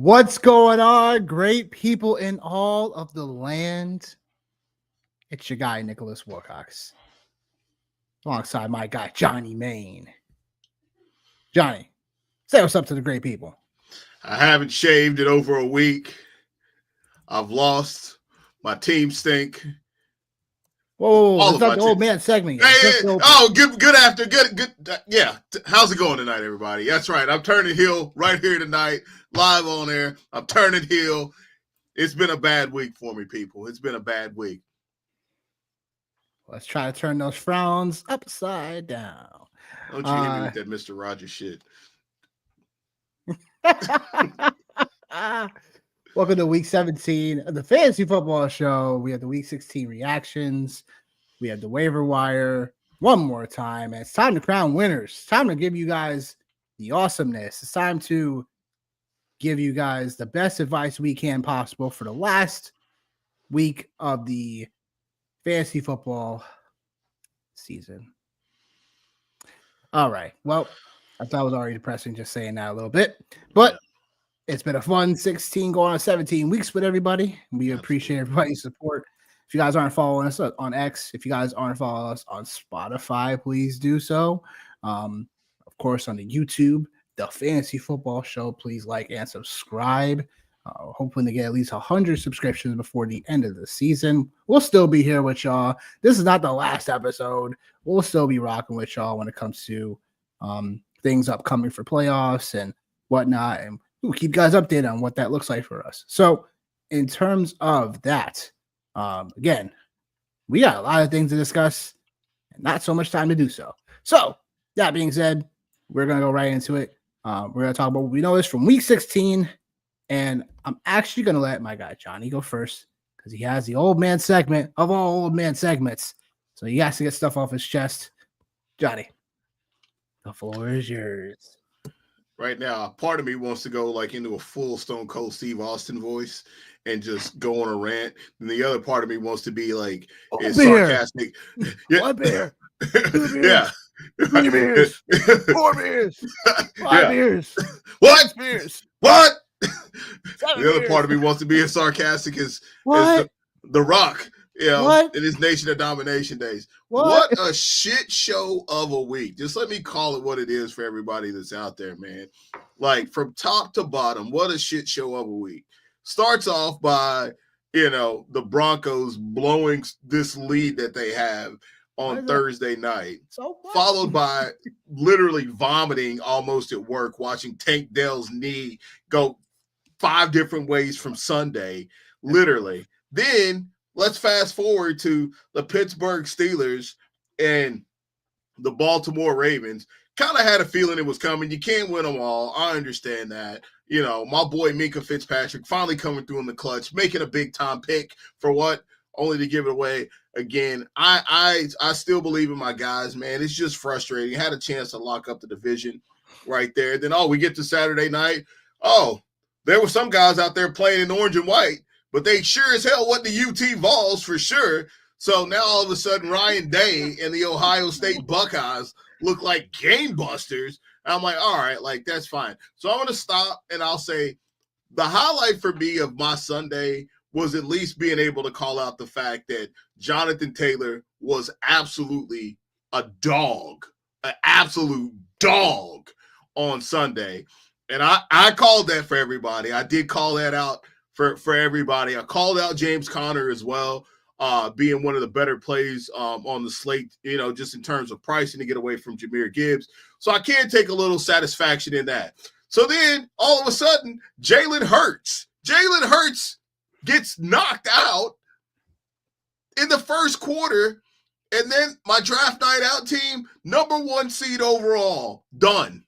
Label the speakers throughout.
Speaker 1: What's going on, great people in all of the land? It's your guy, Nicholas Wilcox, alongside my guy, Johnny Main. Johnny, say what's up to the great people.
Speaker 2: I haven't shaved in over a week. I've lost. My team stink.
Speaker 1: Whoa, that's not the old man segment yet.
Speaker 2: Good. Yeah. How's it going tonight, everybody? That's right. I'm turning heel right here tonight, live on air. I'm turning heel. It's been a bad week for me, people. It's been a bad week.
Speaker 1: Let's try to turn those frowns upside down.
Speaker 2: Don't you hit me with that Mr. Rogers shit.
Speaker 1: Welcome to week 17 of the Fantasy Football Show. We have the week 16 reactions. We have the waiver wire one more time. And it's time to crown winners. It's time to give you guys the awesomeness. It's time to give you guys the best advice we can possible for the last week of the fantasy football season. All right. Well, I thought it was already depressing just saying that a little bit, but it's been a fun 16 going on 17 weeks with everybody. We appreciate everybody's support. If you guys aren't following us on X, if you guys aren't following us on Spotify, please do so. Of course, on the YouTube, the Fantasy Football Show, please like and subscribe. Hoping to get at least 100 subscriptions before the end of the season. We'll still be here with y'all. This is not the last episode. We'll still be rocking with y'all when it comes to things upcoming for playoffs and whatnot. And we'll keep you guys updated on what that looks like for us. So in terms of that, again, we got a lot of things to discuss and not so much time to do so. So that being said, we're going to go right into it. We're going to talk about what we know is from week 16. And I'm actually going to let my guy Johnny go first because he has the old man segment of all old man segments. So he has to get stuff off his chest. Johnny, the floor is yours.
Speaker 2: Right now, part of me wants to go like into a full Stone Cold Steve Austin voice and just go on a rant. And the other part of me wants to be like, sarcastic.
Speaker 1: Yeah. 1 beer. 2 beers.
Speaker 2: Yeah.
Speaker 1: 3 beers. 4 beers. 5 beers.
Speaker 2: What?
Speaker 1: 6 beers.
Speaker 2: What?
Speaker 1: The
Speaker 2: other part of me wants to be as sarcastic as the Rock, in his Nation of Domination days. What a shit show of a week. Just let me call it what it is for everybody that's out there, man. Like from top to bottom, what a shit show of a week. Starts off by, the Broncos blowing this lead that they have on Thursday night, followed by literally vomiting almost at work, watching Tank Dell's knee go 5 different ways from Sunday, literally. Then let's fast forward to the Pittsburgh Steelers and the Baltimore Ravens. Kind of had a feeling it was coming. You can't win them all. I understand that. My boy Minka Fitzpatrick finally coming through in the clutch, making a big-time pick for what? Only to give it away again. I still believe in my guys, man. It's just frustrating. Had a chance to lock up the division right there. Then, we get to Saturday night. There were some guys out there playing in orange and white, but they sure as hell wasn't the UT Vols for sure. So now all of a sudden Ryan Day and the Ohio State Buckeyes look like game busters. And I'm like, all right, like that's fine. So I'm going to stop and I'll say the highlight for me of my Sunday was at least being able to call out the fact that Jonathan Taylor was absolutely a dog, an absolute dog on Sunday. And I called that for everybody. I did call that out for everybody. I called out James Conner as well, being one of the better plays on the slate, just in terms of pricing to get away from Jahmyr Gibbs. So I can take a little satisfaction in that. So then all of a sudden, Jalen Hurts gets knocked out in the first quarter. And then my draft night out team, number 1 seed overall, done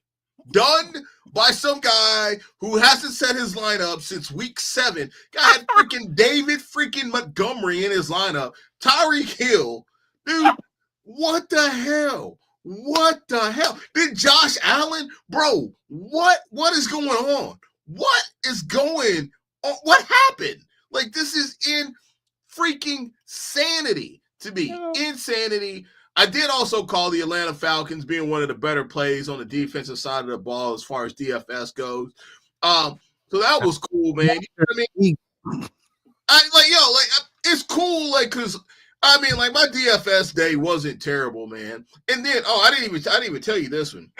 Speaker 2: by some guy who hasn't set his lineup since week 7. Guy had freaking David freaking Montgomery in his lineup. Tyreek Hill. Dude, what the hell? What the hell? Then Josh Allen? Bro, what is going on? What is going on? What happened? Like, this is in freaking sanity to me. Insanity. I did also call the Atlanta Falcons being one of the better plays on the defensive side of the ball as far as DFS goes. So that was cool, man. You know what I mean? It's cool, like, cause I mean, like, my DFS day wasn't terrible, man. And then, I didn't even tell you this one.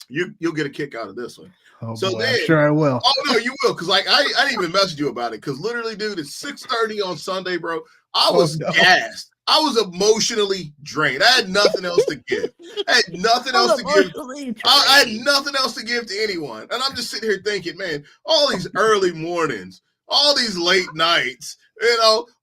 Speaker 2: You'll get a kick out of this one.
Speaker 1: Oh, so boy, then, I'm sure I will.
Speaker 2: Oh no, you will, because like I didn't even message you about it. Because literally, dude, it's 6:30 on Sunday, bro. I was gassed. I was emotionally drained. I had nothing else to give. I had nothing else to give. I had nothing else to give to anyone. And I'm just sitting here thinking, man, all these early mornings, all these late nights,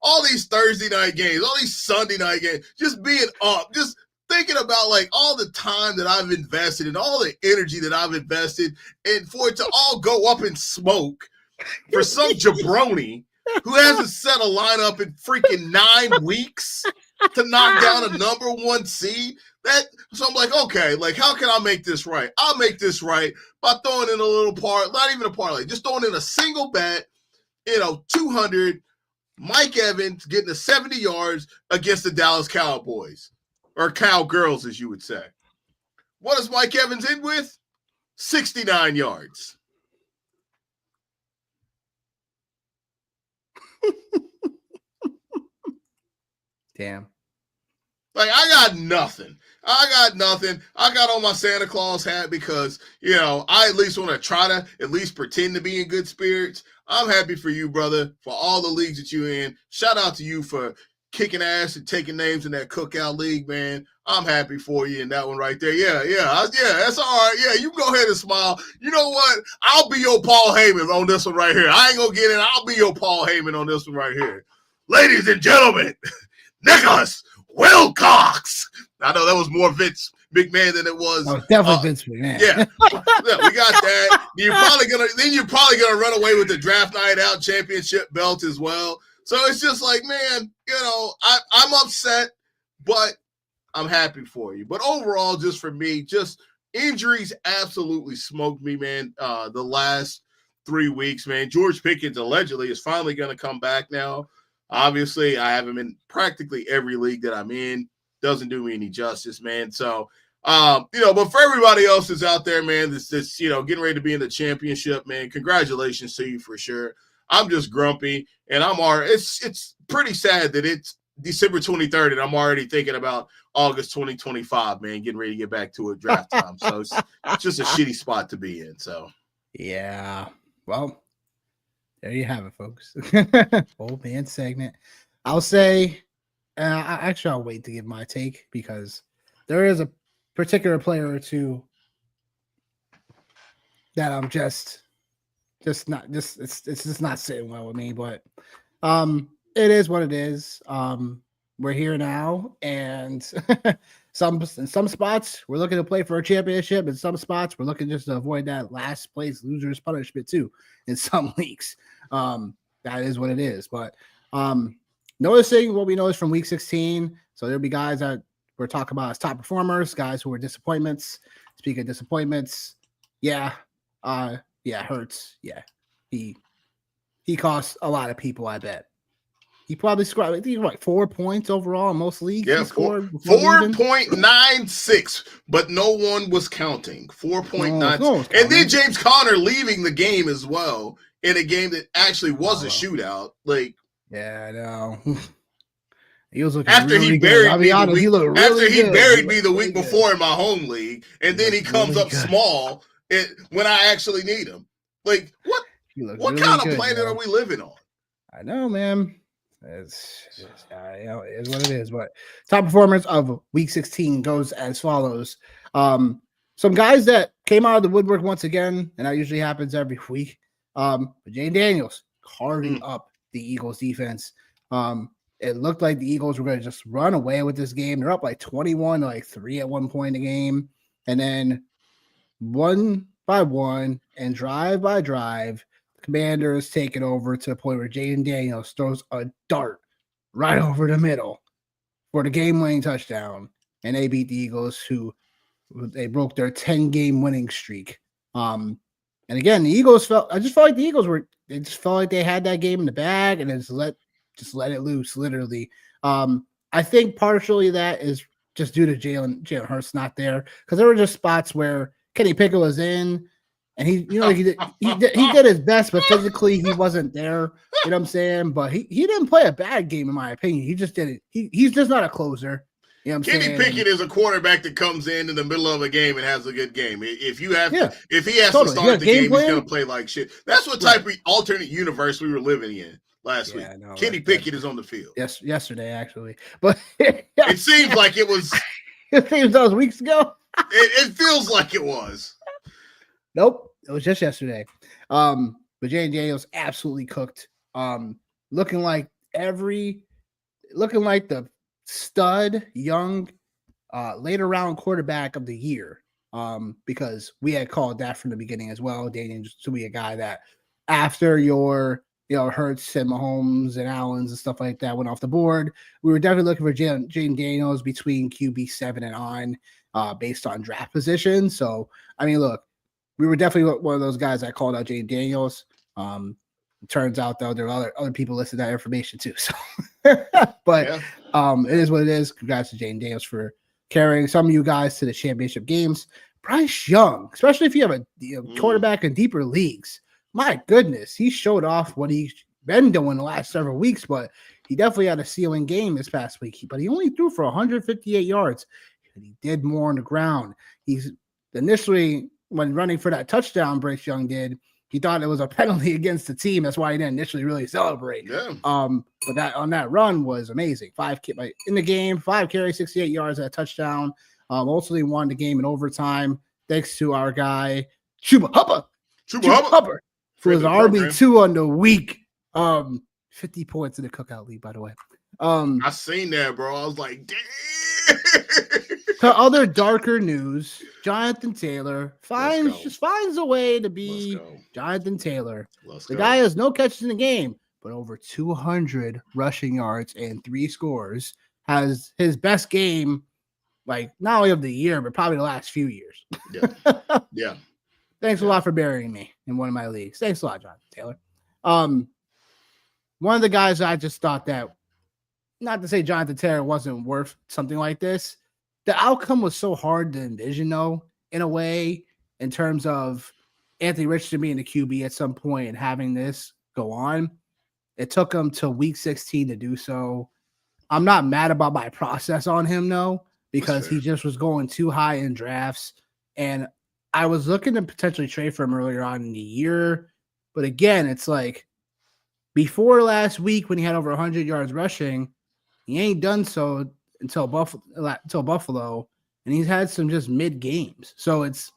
Speaker 2: all these Thursday night games, all these Sunday night games, just being up, just thinking about like all the time that I've invested and all the energy that I've invested, and for it to all go up in smoke for some jabroni who hasn't set a lineup in freaking 9 weeks to knock down a number 1 seed. So I'm like, okay, like, how can I make this right? I'll make this right by throwing in a little not even a parlay, just throwing in a single bet, 200, Mike Evans getting the 70 yards against the Dallas Cowboys, or Cowgirls, as you would say. What does Mike Evans end with? 69 yards.
Speaker 1: Damn.
Speaker 2: Like, I got nothing. I got on my Santa Claus hat because, I at least want to try to at least pretend to be in good spirits. I'm happy for you, brother, for all the leagues that you're in. Shout out to you for kicking ass and taking names in that cookout league, man. I'm happy for you in that one right there. Yeah, that's all right. Yeah, you go ahead and smile. You know what? I'll be your Paul Heyman on this one right here. I ain't going to get in. I'll be your Paul Heyman on this one right here. Ladies and gentlemen, Nicholas Wilcox. I know that was more Vince McMahon than it was.
Speaker 1: Oh, definitely Vince McMahon.
Speaker 2: Yeah, we got that. You're probably gonna run away with the draft night out championship belt as well. So it's just like, man, I'm upset, but I'm happy for you. But overall, just for me, just injuries absolutely smoked me, man. The last 3 weeks, man. George Pickens allegedly is finally going to come back now. Obviously, I have him in practically every league that I'm in. Doesn't do me any justice, man. So, but for everybody else that's out there, man, that's getting ready to be in the championship, man, congratulations to you for sure. I'm just grumpy, and it's pretty sad that it's December 23rd, and I'm already thinking about August 2025, man, getting ready to get back to a draft time. So it's just a shitty spot to be in. So,
Speaker 1: yeah, well, there you have it, folks. Old man segment. I'll say, I'll wait to give my take because there is a particular player or two that I'm it's just not sitting well with me, but it is what it is. We're here now, and in some spots we're looking to play for a championship. In some spots we're looking just to avoid that last place loser's punishment too. In some leagues, that is what it is. But noticing what we noticed from week 16, so there'll be guys that we're talking about as top performers, guys who are disappointments. Speaking of disappointments, Hurts. Yeah, he cost a lot of people. I bet he probably scored. I think 4 points overall in most leagues.
Speaker 2: Yeah, 4.96, but no one was counting. 4.9, and then James Conner leaving the game as well in a game that actually was a shootout. Like,
Speaker 1: yeah, I know. He was looking
Speaker 2: after
Speaker 1: really
Speaker 2: he buried me
Speaker 1: honest,
Speaker 2: the week,
Speaker 1: after
Speaker 2: he buried me the week before in my home league, and then he comes up small when I actually need him. Like, what kind of planet are we living on?
Speaker 1: I know, man. It's what it is. But top performance of week 16 goes as follows. Some guys that came out of the woodwork once again, and that usually happens every week. Jane Daniels carving up the Eagles defense. It looked like the Eagles were going to just run away with this game. They're up like 21-3 at one point in the game. And then one by one and drive by drive, the Commanders take it over to the point where Jaden Daniels throws a dart right over the middle for the game-winning touchdown. And they beat the Eagles, they broke their 10-game winning streak. And again, the Eagles I just felt like the Eagles just felt like they had that game in the bag and just let it loose, literally. I think partially that is just due to Jalen Hurts not there, because there were just spots where Kenny Pickett was in And he did his best, but physically he wasn't there. You know what I'm saying? But he didn't play a bad game, in my opinion. He just didn't. He's just not a closer. You know what I'm saying?
Speaker 2: Kenny Pickett is a quarterback that comes in the middle of a game and has a good game. If he has to start the game, he's going to play like shit. That's what type of alternate universe we were living in last week. Kenny Pickett is on the field.
Speaker 1: Yes, yesterday actually, but
Speaker 2: it seems like it was.
Speaker 1: It seems that was weeks ago.
Speaker 2: It feels like it was.
Speaker 1: Nope, it was just yesterday. But Jayden Daniels absolutely cooked. Looking like the stud young later round quarterback of the year. Because we had called that from the beginning as well. Daniels to be a guy that after your Hurts and Mahomes and Allens and stuff like that went off the board, we were definitely looking for Jayden Daniels between QB 7 and on, based on draft position. So I mean, look, we were definitely one of those guys that called out Jayden Daniels. It turns out though there are other people listed that information too. So, but it is what it is. Congrats to Jayden Daniels for carrying some of you guys to the championship games. Bryce Young, especially if you have a quarterback in deeper leagues, my goodness, he showed off what he's been doing the last several weeks. But he definitely had a ceiling game this past week. But he only threw for 158 yards, and he did more on the ground. He's initially, when running for that touchdown, Bryce Young did, he thought it was a penalty against the team. That's why he didn't initially really celebrate.
Speaker 2: Yeah.
Speaker 1: But that on that run was amazing. In the game, 5 carries, 68 yards at a touchdown. Ultimately won the game in overtime thanks to our guy Chuba Hubbard, who was an RB2 on the week. 50 points in the Cookout League, by the way.
Speaker 2: I seen that, bro. I was like, damn.
Speaker 1: To other darker news, Jonathan Taylor finds a way to be Jonathan Taylor. The guy has no catches in the game, but over 200 rushing yards and 3 scores. Has his best game, like not only of the year, but probably the last few years.
Speaker 2: Yeah.
Speaker 1: Thanks a lot for burying me in one of my leagues. Thanks a lot, Jonathan Taylor. One of the guys I just thought that, not to say Jonathan Taylor wasn't worth something like this, the outcome was so hard to envision, though, in a way, in terms of Anthony Richardson being the QB at some point and having this go on. It took him to week 16 to do so. I'm not mad about my process on him, though, because he just was going too high in drafts. And I was looking to potentially trade for him earlier on in the year. But again, it's like before last week when he had over 100 yards rushing, he ain't done so until Buffalo, and he's had some just mid games. So it's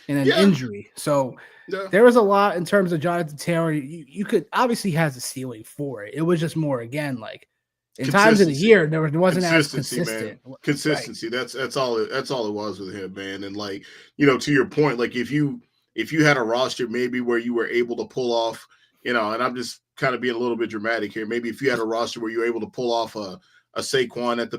Speaker 1: in an injury. So there was a lot in terms of Jonathan Taylor. You could obviously has a ceiling for it. It was just more again like in times of the year there wasn't as consistent.
Speaker 2: Man. Consistency. Right. That's all it was with him, man. And like, to your point, like if you had a roster maybe where you were able to pull off, and I'm just kind of being a little bit dramatic here. Maybe if you had a roster where you were able to pull off a Saquon at the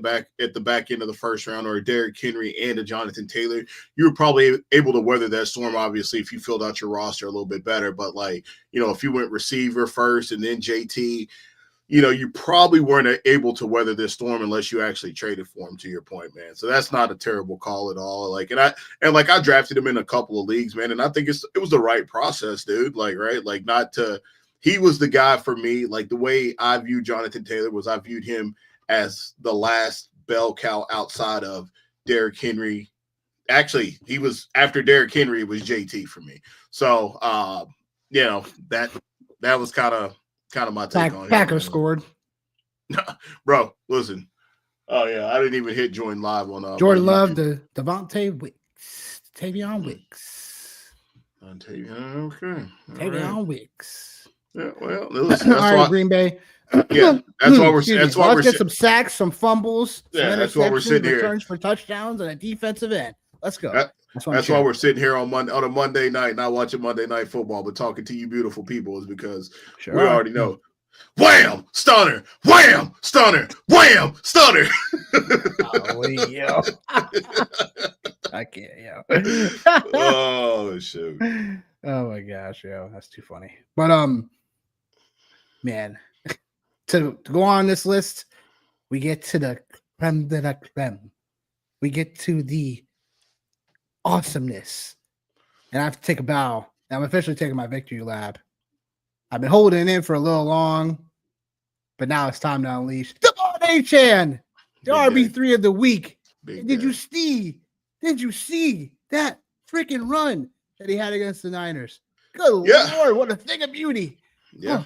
Speaker 2: back end of the first round, or a Derrick Henry and a Jonathan Taylor, you were probably able to weather that storm, obviously, if you filled out your roster a little bit better. But like, if you went receiver first and then JT, you probably weren't able to weather this storm unless you actually traded for him, to your point, man. So that's not a terrible call at all. Like, and I drafted him in a couple of leagues, man. And I think it was the right process, dude. Like, right. Like he was the guy for me. Like the way I viewed Jonathan Taylor was I viewed him as the last bell cow outside of Derrick Henry. Actually, he was after Derrick Henry, it was JT for me. So, that was kind of my take on it.
Speaker 1: Packers scored.
Speaker 2: Bro, listen. Oh, yeah. I didn't even hit join live on
Speaker 1: Jordan Love, the Devontae Wicks. Tavion Wicks.
Speaker 2: Okay.
Speaker 1: Tavion Wicks.
Speaker 2: Yeah, well, listen, that's
Speaker 1: all right, Green Bay.
Speaker 2: Yeah, that's why we're
Speaker 1: get some sacks, some fumbles,
Speaker 2: some that's why we're sitting here.
Speaker 1: Returns for touchdowns and a defensive end. Let's go.
Speaker 2: That's why we're sitting here on a Monday night, not watching Monday Night Football, but talking to you beautiful people, is because we already know. Wham! Stunner! Wham! Stunner! Wham! Stunner!
Speaker 1: Oh, yo. I can't, yo.
Speaker 2: Oh, shoot.
Speaker 1: Oh, my gosh, yo. That's too funny. But, man, to go on this list, we get to the creme de la creme. We get to the awesomeness and I have to take a bow. I'm officially taking my victory lap. I've been holding it in for a little long, but now it's time to unleash Devon Achane, the RB3 of the week. Did you see that freaking run that he had against the Niners? Good Lord, what a thing of beauty.
Speaker 2: Yeah.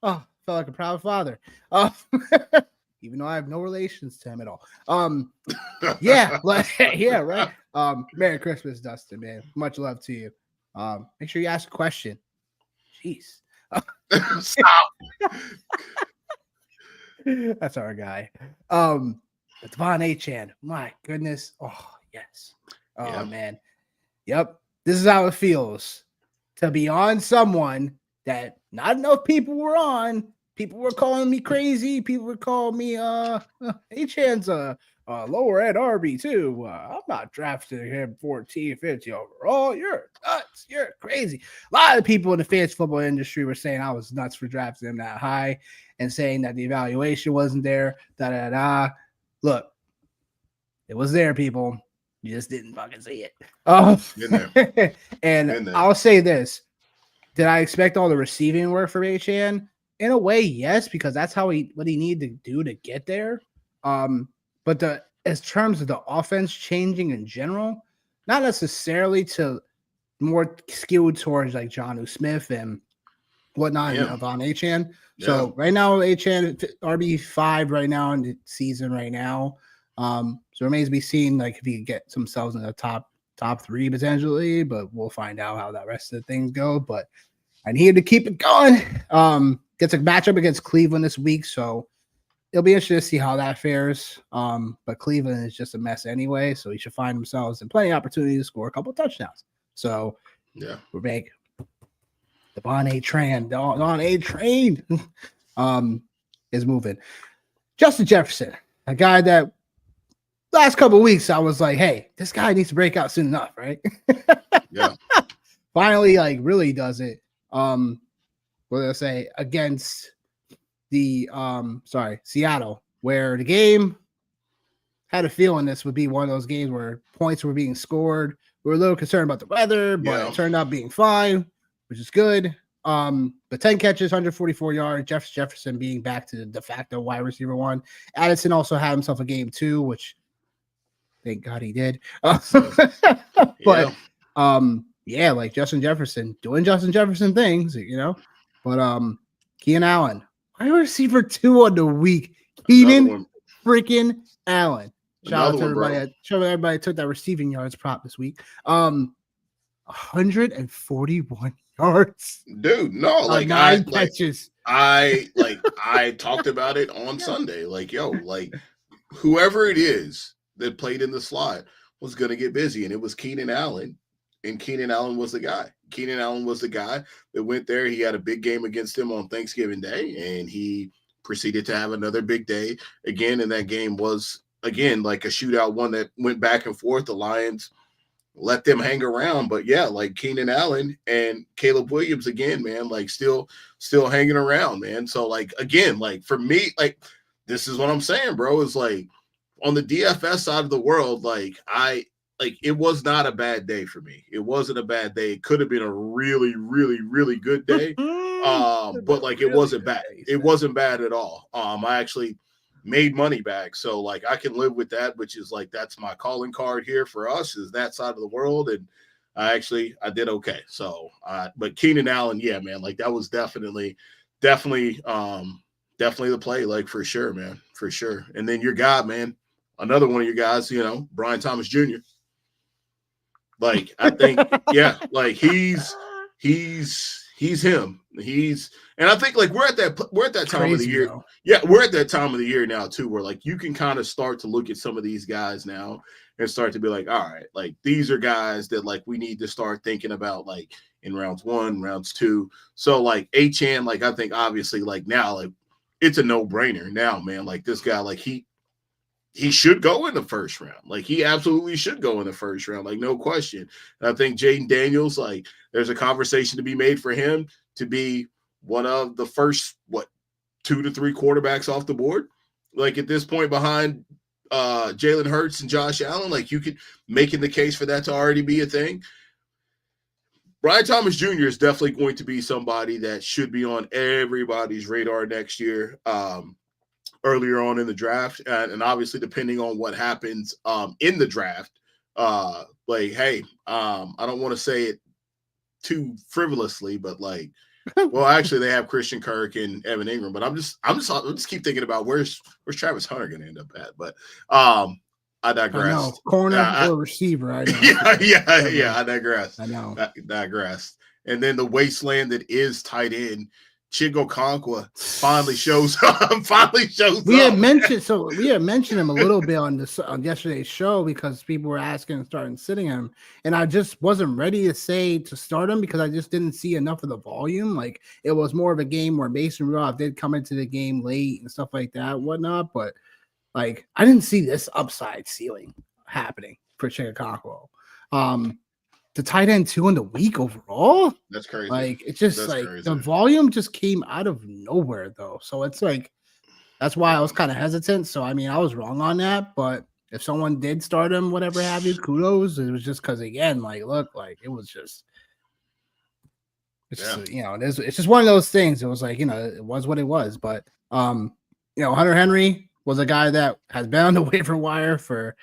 Speaker 1: Oh, felt like a proud father. Even though I have no relations to him at all. Yeah, yeah, right. Merry Christmas, Dustin, man. Much love to you. Make sure you ask a question. Jeez.
Speaker 2: Stop.
Speaker 1: That's our guy. Devon Achane. My goodness. Oh, yes. Oh, yeah. Man. Yep. This is how it feels to be on someone that not enough people were on. People were calling me crazy. People were calling me Achane's lower end RB too. I'm not drafting him 14, 50 overall. You're nuts. You're crazy. A lot of people in the fantasy football industry were saying I was nuts for drafting him that high and saying that the evaluation wasn't there. Look, it was there, people. You just didn't fucking see it. And I'll say this. Did I expect all the receiving work from Achane? In a way, yes, because that's what he needed to do to get there. But as terms of the offense changing in general, not necessarily to more skewed towards like Jonnu Smith and whatnot and Devon Achane. So right now, Achane RB5 right now in the season right now. So it remains to be seen like if he can get themselves in the top 3 potentially, but we'll find out how that rest of the things go. But I needed to keep it going. Gets a matchup against Cleveland this week, so it'll be interesting to see how that fares. But Cleveland is just a mess anyway, so he should find themselves in plenty of opportunity to score a couple of touchdowns. So we're big. Devon Achane is moving. Justin Jefferson, a guy that last couple of weeks I was like, hey, this guy needs to break out soon enough, right?
Speaker 2: Yeah.
Speaker 1: Finally, like really does it. What did I say? Against the Seattle, where the game had a feeling this would be one of those games where points were being scored. We were a little concerned about the weather, but it turned out being fine, which is good. But 10 catches, 144 yards, Jefferson being back to the de facto wide receiver 1. Addison also had himself a game 2, which thank God he did. But yeah, like Justin Jefferson doing Justin Jefferson things, you know. But Keenan Allen, wide receiver 2 on the week. Keenan freaking Allen. Shout out to everybody. Shout out to everybody took that receiving yards prop this week. 141 yards.
Speaker 2: Dude, no, like
Speaker 1: 9 catches.
Speaker 2: I talked about it on Sunday. Like, yo, like whoever it is that played in the slot was gonna get busy, and it was Keenan Allen. And Keenan Allen was the guy. Keenan Allen was the guy that went there. He had a big game against him on Thanksgiving Day, and he proceeded to have another big day again. And that game was, again, like a shootout one that went back and forth. The Lions let them hang around. But, yeah, like Keenan Allen and Caleb Williams again, man, like still hanging around, man. So, like, again, like for me, like this is what I'm saying, bro, is like on the DFS side of the world, like it was not a bad day for me. It wasn't a bad day. It could have been a really, really, really good day. But like it wasn't bad. It wasn't bad at all. I actually made money back. So like I can live with that, which is like that's my calling card here for us is that side of the world. And I did okay. So but Keenan Allen, yeah, man, like that was definitely the play, like for sure, man. For sure. And then your guy, man, another one of your guys, you know, Brian Thomas Jr. Like, I think, yeah, like he's him. And I think like we're at that time of the year. Though. Yeah, we're at that time of the year now too, where like you can kind of start to look at some of these guys now and start to be like, all right, like these are guys that like we need to start thinking about like in rounds 1, rounds 2. So like Achane, like I think obviously like now like it's a no-brainer now, man. Like this guy, like he should go in the first round. Like he absolutely should go in the first round, like no question. And I think Jaden Daniels, like there's a conversation to be made for him to be one of the first 2 to 3 quarterbacks off the board. Like at this point behind Jalen Hurts and Josh Allen, like you could making the case for that to already be a thing. Brian Thomas Jr. is definitely going to be somebody that should be on everybody's radar next year. Earlier on in the draft, and obviously depending on what happens in the draft, hey, I don't want to say it too frivolously, but well, actually they have Christian Kirk and Evan Ingram, but I'm just keep thinking about where's Travis Hunter going to end up at, but I digressed.
Speaker 1: Corner or receiver, I know.
Speaker 2: Yeah, I digressed. I digressed. And then the wasteland that is tight end, Chingo Conqua finally shows up. We had mentioned him a little bit on yesterday's show because people were asking and starting sitting him, and I just wasn't ready to start him because I just didn't see enough of the volume. Like it was more of a game where Mason Rudolph did come into the game late and stuff like that, and whatnot. But like I didn't see this upside ceiling happening for Chingo Conqua. The tight end 2 in the week overall. That's crazy.
Speaker 1: Like it's just the volume just came out of nowhere though. So it's like that's why I was kind of hesitant. So I mean, I was wrong on that. But if someone did start him, whatever have you, kudos. It was just because again, it was just it's just one of those things. It was like it was what it was. But Hunter Henry was a guy that has been on the waiver wire for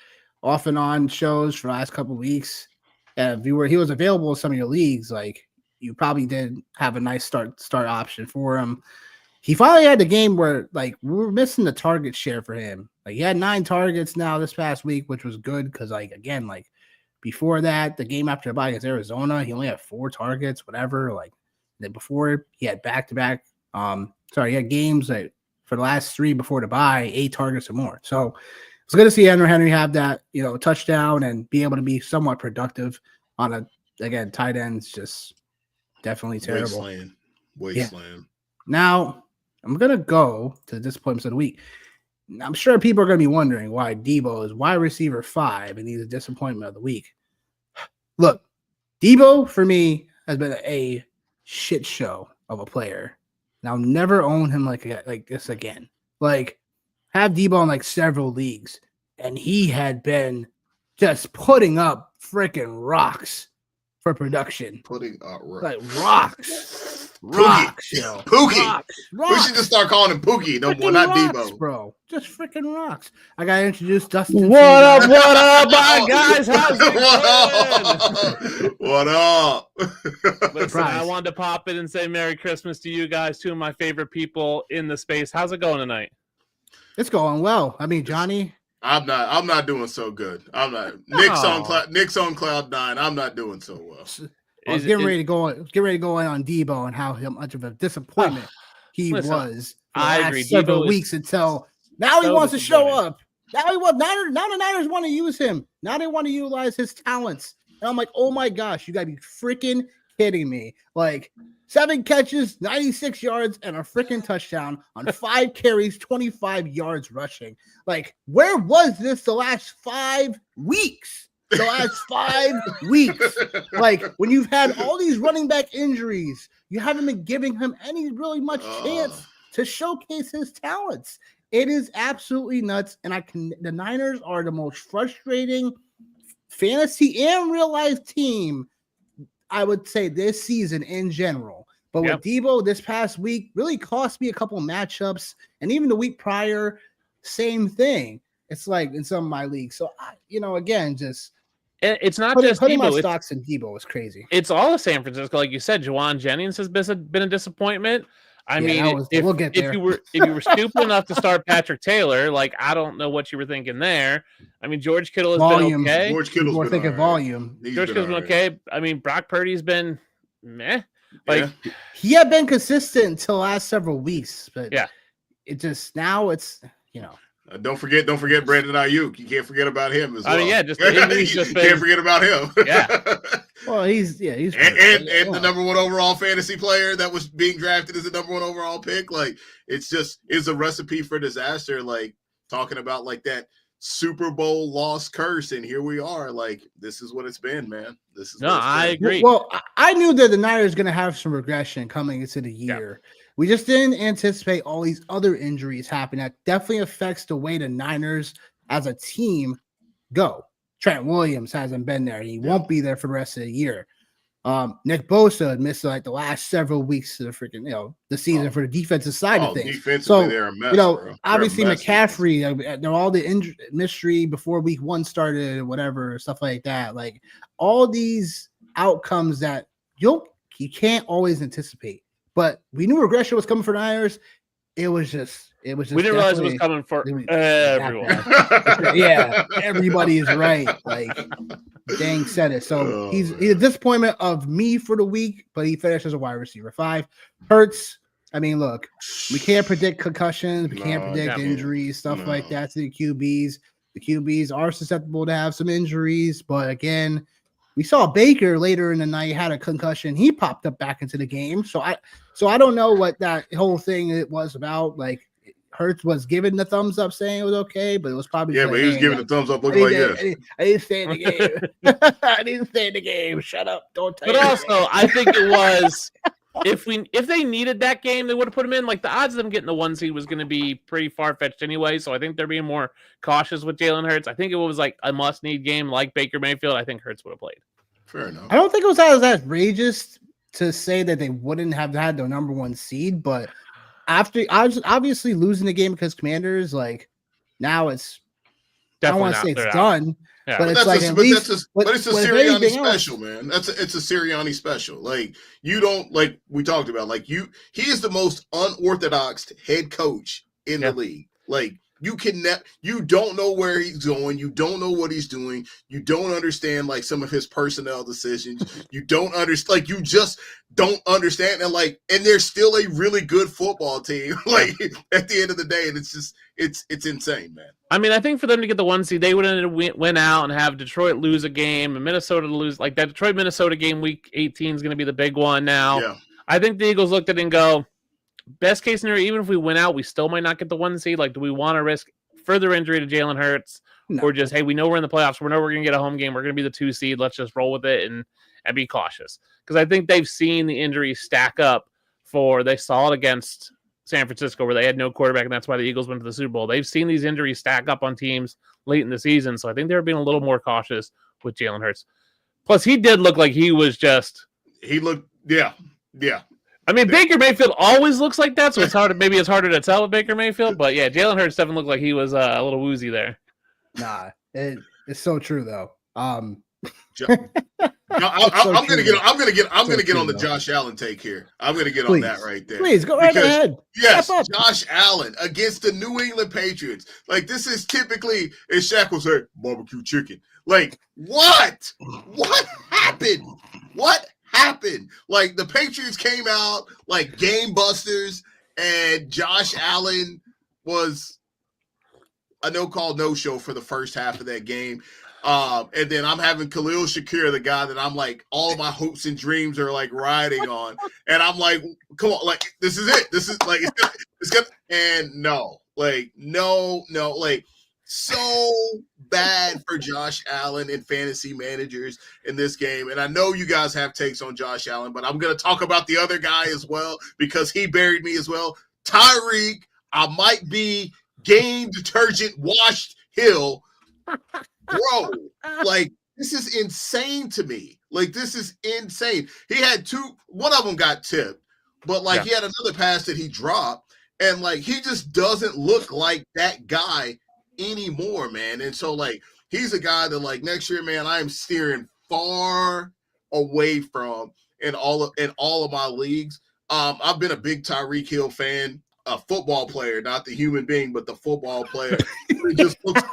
Speaker 1: off and on shows for the last couple of weeks. And if he was available in some of your leagues, like you probably did have a nice start option for him. He finally had the game where we were missing the target share for him. Like he had 9 targets now this past week, which was good because before that, the game after the bye against Arizona, he only had 4 targets, whatever. Then before he had back-to-back. He had games for the last 3 before the bye, 8 targets or more. So it's good to see Hunter Henry have that, touchdown and be able to be somewhat productive on tight ends. Just definitely terrible.
Speaker 2: Wasteland.
Speaker 1: Yeah. Now I'm going to go to the disappointments of the week. I'm sure people are going to be wondering why Debo is wide receiver 5 and he's a disappointment of the week. Look, Debo for me has been a shit show of a player. And I'll never own him like this again. Have Debo in several leagues, and he had been just putting up freaking rocks for production.
Speaker 2: Putting up
Speaker 1: rocks.
Speaker 2: Pookie.
Speaker 1: Rocks.
Speaker 2: We should just start calling him Pookie. No more, not
Speaker 1: rocks,
Speaker 2: Debo.
Speaker 1: Bro. Just freaking rocks. I got to introduce Dustin.
Speaker 3: What up, my guys? How's it going?
Speaker 2: What up?
Speaker 3: Listen, I wanted to pop in and say Merry Christmas to you guys, 2 of my favorite people in the space. How's it going tonight?
Speaker 1: It's going well. I mean, Johnny.
Speaker 2: I'm not doing so good. I'm not. Nick's on cloud 9. I'm not doing so well.
Speaker 1: I was getting ready to go in on Debo and how much of a disappointment he was for the last several weeks until now he wants to show up. Now the Niners want to use him. Now they want to utilize his talents. And I'm like, oh my gosh, you gotta be freaking kidding me. 7 catches, 96 yards, and a freaking touchdown on 5 carries, 25 yards rushing. Where was this the last 5 weeks? The last 5 weeks. When you've had all these running back injuries, you haven't been giving him any really much chance to showcase his talents. It is absolutely nuts. And the Niners are the most frustrating fantasy and real life team, I would say, this season in general. But with Debo this past week, really cost me a couple of matchups. And even the week prior, same thing. It's in some of my leagues. So, again, just
Speaker 3: it's not
Speaker 1: putting
Speaker 3: just Debo.
Speaker 1: My stocks in Debo is crazy.
Speaker 3: It's all of San Francisco. Like you said, Juwan Jennings has been a disappointment.
Speaker 1: We'll get there.
Speaker 3: If you were stupid enough to start Patrick Taylor, I don't know what you were thinking there. George Kittle has been okay.
Speaker 2: George Kittle's
Speaker 1: been thinking volume.
Speaker 3: George Kittle's been okay. Brock Purdy's been meh.
Speaker 1: He had been consistent until the last several weeks, but it just now it's
Speaker 2: Don't forget Brandon Ayuk. You can't forget about him as well.
Speaker 3: Can't
Speaker 2: forget about him.
Speaker 3: Yeah.
Speaker 1: Well, he's
Speaker 2: the number 1 overall fantasy player that was being drafted as the number 1 overall pick. It's a recipe for disaster. Talking about that Super Bowl loss curse, and here we are. This is what it's been, man.
Speaker 3: I agree.
Speaker 1: Well, I knew that the Niners are going to have some regression coming into the year. Yeah. We just didn't anticipate all these other injuries happen. That definitely affects the way the Niners as a team go. Trent Williams hasn't been there. He won't be there for the rest of the year. Nick Bosa had missed like the last several weeks of the season for the defensive side of things.
Speaker 2: Defensively, they're a mess, bro.
Speaker 1: Obviously McCaffrey, all the mystery before week 1 started, or whatever, stuff like that. Like all these outcomes that you can't always anticipate. But we knew regression was coming for the Niners. It was just. We
Speaker 3: didn't realize it was coming for everyone.
Speaker 1: Yeah, everybody is right. Like, dang said it. So he's a disappointment of me for the week, but he finished as a wide receiver 5. Hurts. I mean, look, we can't predict concussions. We can't predict injuries, stuff like that to the QBs. The QBs are susceptible to have some injuries, but again, we saw Baker later in the night had a concussion. He popped up back into the game. So I don't know what that whole thing it was about. Like, Hurts was giving the thumbs up saying it was okay, but it was probably
Speaker 2: but he was giving the thumbs up looking like this.
Speaker 1: I didn't stay in the game. I didn't stay in the game. Shut up. Don't tell me.
Speaker 3: But also, I think it was if they needed that game, they would have put him in. Like the odds of them getting the 1 seed was going to be pretty far-fetched anyway, so I think they're being more cautious with Jalen Hurts. I think it was like a must-need game like Baker Mayfield. I think Hurts would have played.
Speaker 2: Fair enough.
Speaker 1: I don't think it was as outrageous to say that they wouldn't have had the number 1 seed, but after obviously losing the game because Commanders, like now it's definitely I don't want to say it's done, but it's like
Speaker 2: it's a Sirianni special, man. It's a Sirianni special. Like you don't like we talked about. Like he is the most unorthodox head coach in the league. Like you don't know where he's going. You don't know what he's doing. You don't understand like some of his personnel decisions. You don't understand. Like you just don't understand. And they're still a really good football team. Like at the end of the day, and it's insane, man.
Speaker 3: I mean, I think for them to get the 1 seed, they would have went out and have Detroit lose a game and Minnesota lose. Like that Detroit-Minnesota game, week 18 is going to be the big one now. Yeah. I think the Eagles looked at it and go, best case scenario, even if we win out, we still might not get the 1 seed. Like, do we want to risk further injury to Jalen Hurts? No. Or just, hey, we know we're in the playoffs. We know we're going to get a home game. We're going to be the 2 seed. Let's just roll with it and be cautious. Because I think they've seen the injuries stack up they saw it against San Francisco where they had no quarterback, and that's why the Eagles went to the Super Bowl. They've seen these injuries stack up on teams late in the season, so I think they were being a little more cautious with Jalen Hurts. Plus, he did look like he was just...
Speaker 2: He looked, yeah.
Speaker 3: I mean, Baker Mayfield always looks like that, so it's harder to tell with Baker Mayfield. But yeah, Jalen Hurts definitely looked like he was a little woozy there.
Speaker 1: Nah, it's so true though.
Speaker 2: I'm gonna get on the Josh Allen take here. I'm gonna get on that right there.
Speaker 1: Please go right ahead.
Speaker 2: Yes, Josh Allen against the New England Patriots. Like this is typically, as Shaq will say, barbecue chicken. Like what? What happened? What happened? Like the Patriots came out like game busters, and Josh Allen was a no-show for the first half of that game. And then I'm having Khalil Shakir, the guy that I'm like, all my hopes and dreams are like riding on. And I'm like, come on, like, this is it. This is like, it's good. And no, like, so bad for Josh Allen and fantasy managers in this game. And I know you guys have takes on Josh Allen, but I'm going to talk about the other guy as well because he buried me as well. Tyreek, I might be game detergent washed Hill. Bro, like, this is insane to me. Like, this is insane. He had one of them got tipped, but, like, he had another pass that he dropped, and, like, he just doesn't look like that guy anymore, man. And so, like, he's a guy that, like, next year, man, I am steering far away from in all of my leagues. I've been a big Tyreek Hill fan. A football player, not the human being, but the football player. It just looks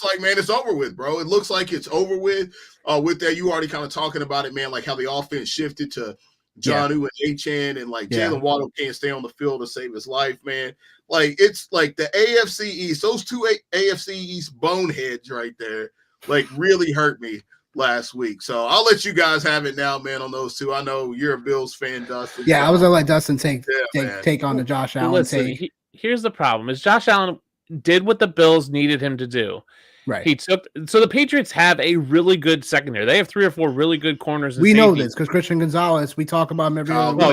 Speaker 2: like, man, it's over with, bro. It looks like it's over with. With that, you already kind of talking about it, man, like how the offense shifted to Jonnu and H.N. and like Jalen Waddle can't stay on the field to save his life, man. Like it's like the AFC East, those two AFC East boneheads right there, like really hurt me last week. So I'll let you guys have it now, man, on those two. I know you're a Bills fan, Dustin.
Speaker 1: Yeah, I was gonna let Dustin take on the Josh Allen take.
Speaker 3: Here's the problem: is Josh Allen did what the Bills needed him to do.
Speaker 1: Right.
Speaker 3: So the Patriots have a really good secondary. They have 3 or 4 really good corners.
Speaker 1: We know this because Christian Gonzalez, we talk about him every other week.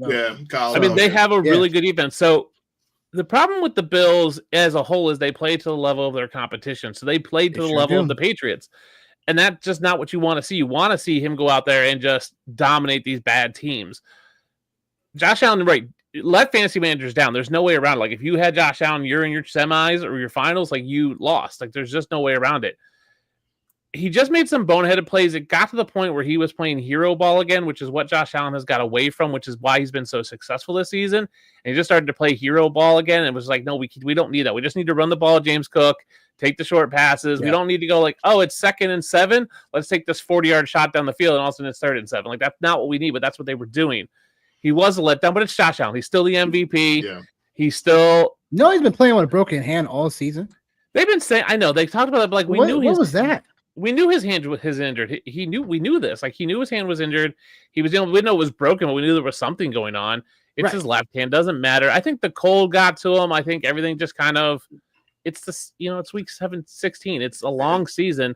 Speaker 3: Oh yeah. I mean, they have a really good defense. So the problem with the Bills as a whole is they play to the level of their competition. So they played to the level of the Patriots. And that's just not what you want to see. You want to see him go out there and just dominate these bad teams. Josh Allen, right, let fantasy managers down. There's no way around it. Like, if you had Josh Allen, you're in your semis or your finals, like, you lost. Like, there's just no way around it. He just made some boneheaded plays. It got to the point where he was playing hero ball again, which is what Josh Allen has got away from, which is why he's been so successful this season. And he just started to play hero ball again. And it was like, no, we don't need that. We just need to run the ball, James Cook, take the short passes. Yeah. We don't need to go like, oh, it's 2nd and 7. Let's take this 40-yard shot down the field, and all of a sudden it's 3rd and 7. Like, that's not what we need, but that's what they were doing. He was a letdown, but it's Josh Allen. He's still the MVP. Yeah. He's still...
Speaker 1: No, he's been playing with a broken hand all season.
Speaker 3: They've been saying... I know. They talked about it, but like, we knew...
Speaker 1: What was that?
Speaker 3: We knew his hand was injured. We knew this. Like, he knew his hand was injured. He was, we didn't know it was broken, but we knew there was something going on. It's his left hand. Doesn't matter. I think the cold got to him. I think everything just kind of... It's this, it's week 16. It's a long season.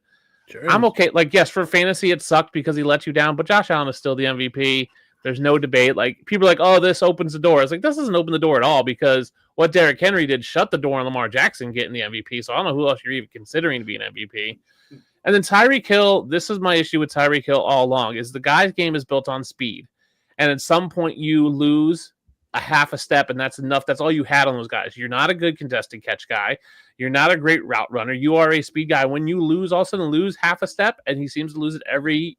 Speaker 3: Sure. I'm okay. Like, yes, for fantasy, it sucked because he let you down, but Josh Allen is still the MVP. There's no debate. Like, people are like, oh, this opens the door. It's like, this doesn't open the door at all, because what Derrick Henry did shut the door on Lamar Jackson getting the MVP. So I don't know who else you're even considering to be an MVP. And then Tyreek Hill, this is my issue with Tyreek Hill all along, is the guy's game is built on speed. And at some point you lose a half a step, and that's enough. That's all you had on those guys. You're not a good contested catch guy. You're not a great route runner. You are a speed guy. When you lose, all of a sudden lose half a step, and he seems to lose it every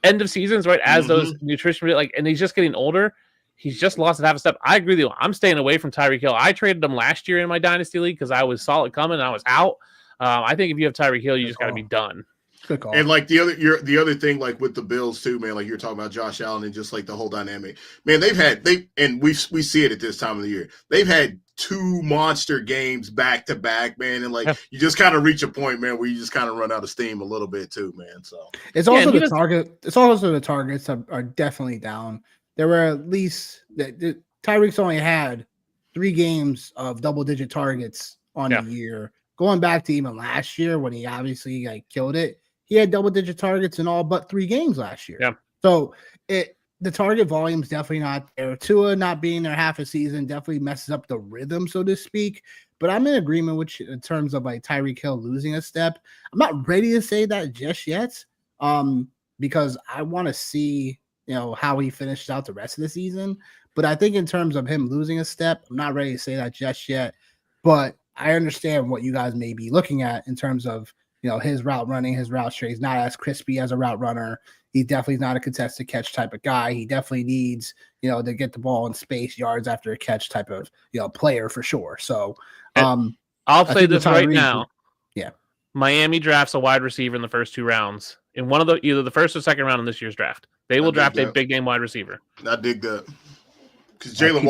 Speaker 3: end of seasons, right? As those nutrition, like, and he's just getting older. He's just lost at half a step. I agree with you. I'm staying away from Tyreek Hill. I traded him last year in my dynasty league because I was solid coming and I was out. I think if you have Tyreek Hill, you just got to be done.
Speaker 1: Good call.
Speaker 2: And like the other thing, like with the Bills too, man, like you're talking about Josh Allen and just like the whole dynamic, man, we see it at this time of the year. They've had 2 monster games back to back, man. And like, you just kind of reach a point, man, where you just kind of run out of steam a little bit too, man. So
Speaker 1: it's also the target. It's also the targets are definitely down. There were at least Tyreek's only had 3 games of double-digit targets on the year. Going back to even last year when he obviously killed it, he had double-digit targets in all but 3 games last year.
Speaker 3: Yeah.
Speaker 1: So the target volume is definitely not there. Tua not being there half a season definitely messes up the rhythm, so to speak. But I'm in agreement with you in terms of like Tyreek Hill losing a step. I'm not ready to say that just yet, because I want to see how he finishes out the rest of the season. But I think in terms of him losing a step, I'm not ready to say that just yet. But I understand what you guys may be looking at in terms of his route running, his route straight. He's not as crispy as a route runner. He definitely is not a contested catch type of guy. He definitely needs, to get the ball in space, yards after a catch type of, player for sure. So
Speaker 3: I'll say this right now.
Speaker 1: Yeah.
Speaker 3: Miami drafts a wide receiver in the first 2 rounds in one of either the first or second round in this year's draft. They will draft a big name wide receiver.
Speaker 2: I dig that. Because Jalen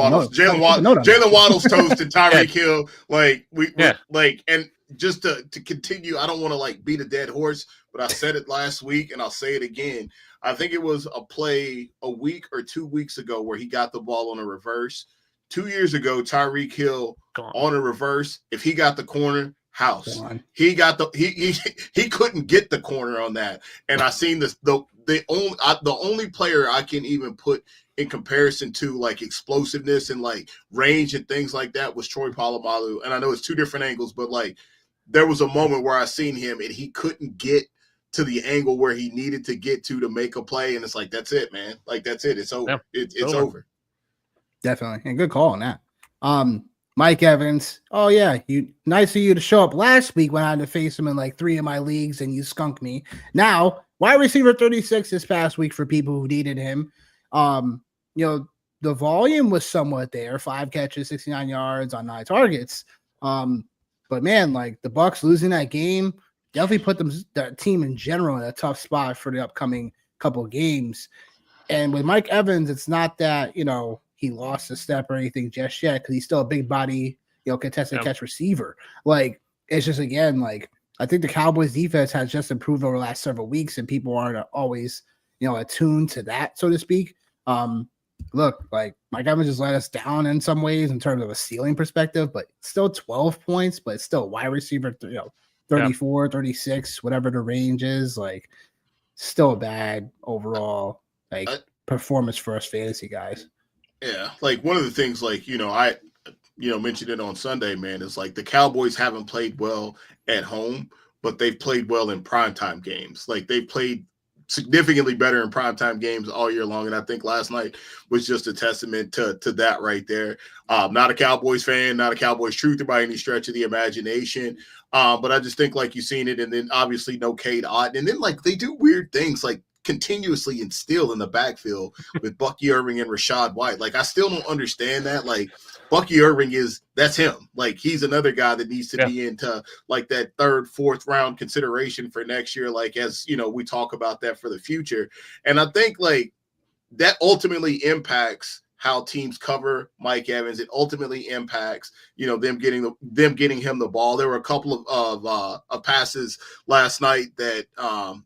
Speaker 2: Waddle's toasted Tyreek Hill. Like and just to continue, I don't want to like beat a dead horse, but I said it last week and I'll say it again. I think it was a play a week or 2 weeks ago where he got the ball on a reverse. 2 years ago, Tyreek Hill on a reverse. If he got the corner, house. He got he couldn't get the corner on that. And I seen this the only player I can even put in comparison to like explosiveness and like range and things like that was Troy Polamalu. And I know it's 2 different angles, but like there was a moment where I seen him and he couldn't get to the angle where he needed to get to make a play. And it's like, that's it, man. Like, that's it. It's over. Yeah, it's over.
Speaker 1: Definitely. And good call on that. Mike Evans. Oh yeah. Nice of you to show up last week when I had to face him in like 3 of my leagues and you skunked me. Now, wide receiver 36 this past week for people who needed him. The volume was somewhat there, 5 catches, 69 yards on 9 targets. But man, like the Bucs losing that game definitely put that team in general in a tough spot for the upcoming couple of games. And with Mike Evans, it's not that, he lost a step or anything just yet, because he's still a big body, contested catch receiver. Like, it's just, again, like, I think the Cowboys defense has just improved over the last several weeks, and people aren't always, attuned to that, so to speak. Look, like Mike Evans just let us down in some ways in terms of a ceiling perspective, but still 12 points, but it's still wide receiver, 34, 36, whatever the range is. Like, still a bad overall performance for us fantasy guys.
Speaker 2: Yeah, like one of the things, like I mentioned it on Sunday, man, is like the Cowboys haven't played well at home, but they've played well in primetime games. Like they've played significantly better in primetime games all year long. And I think last night was just a testament to that right there. Not a Cowboys fan, not a Cowboys truther by any stretch of the imagination. But I just think like you've seen it. And then obviously no Cade Otton. And then like they do weird things like continuously instill in the backfield with Bucky Irving and Rachaad White. Like I still don't understand that. Like Bucky Irving that's him. Like he's another guy that needs to be into like that third, fourth round consideration for next year. Like as you know, we talk about that for the future. And I think like that ultimately impacts how teams cover Mike Evans. It ultimately impacts, them getting him the ball. There were a couple of passes last night that,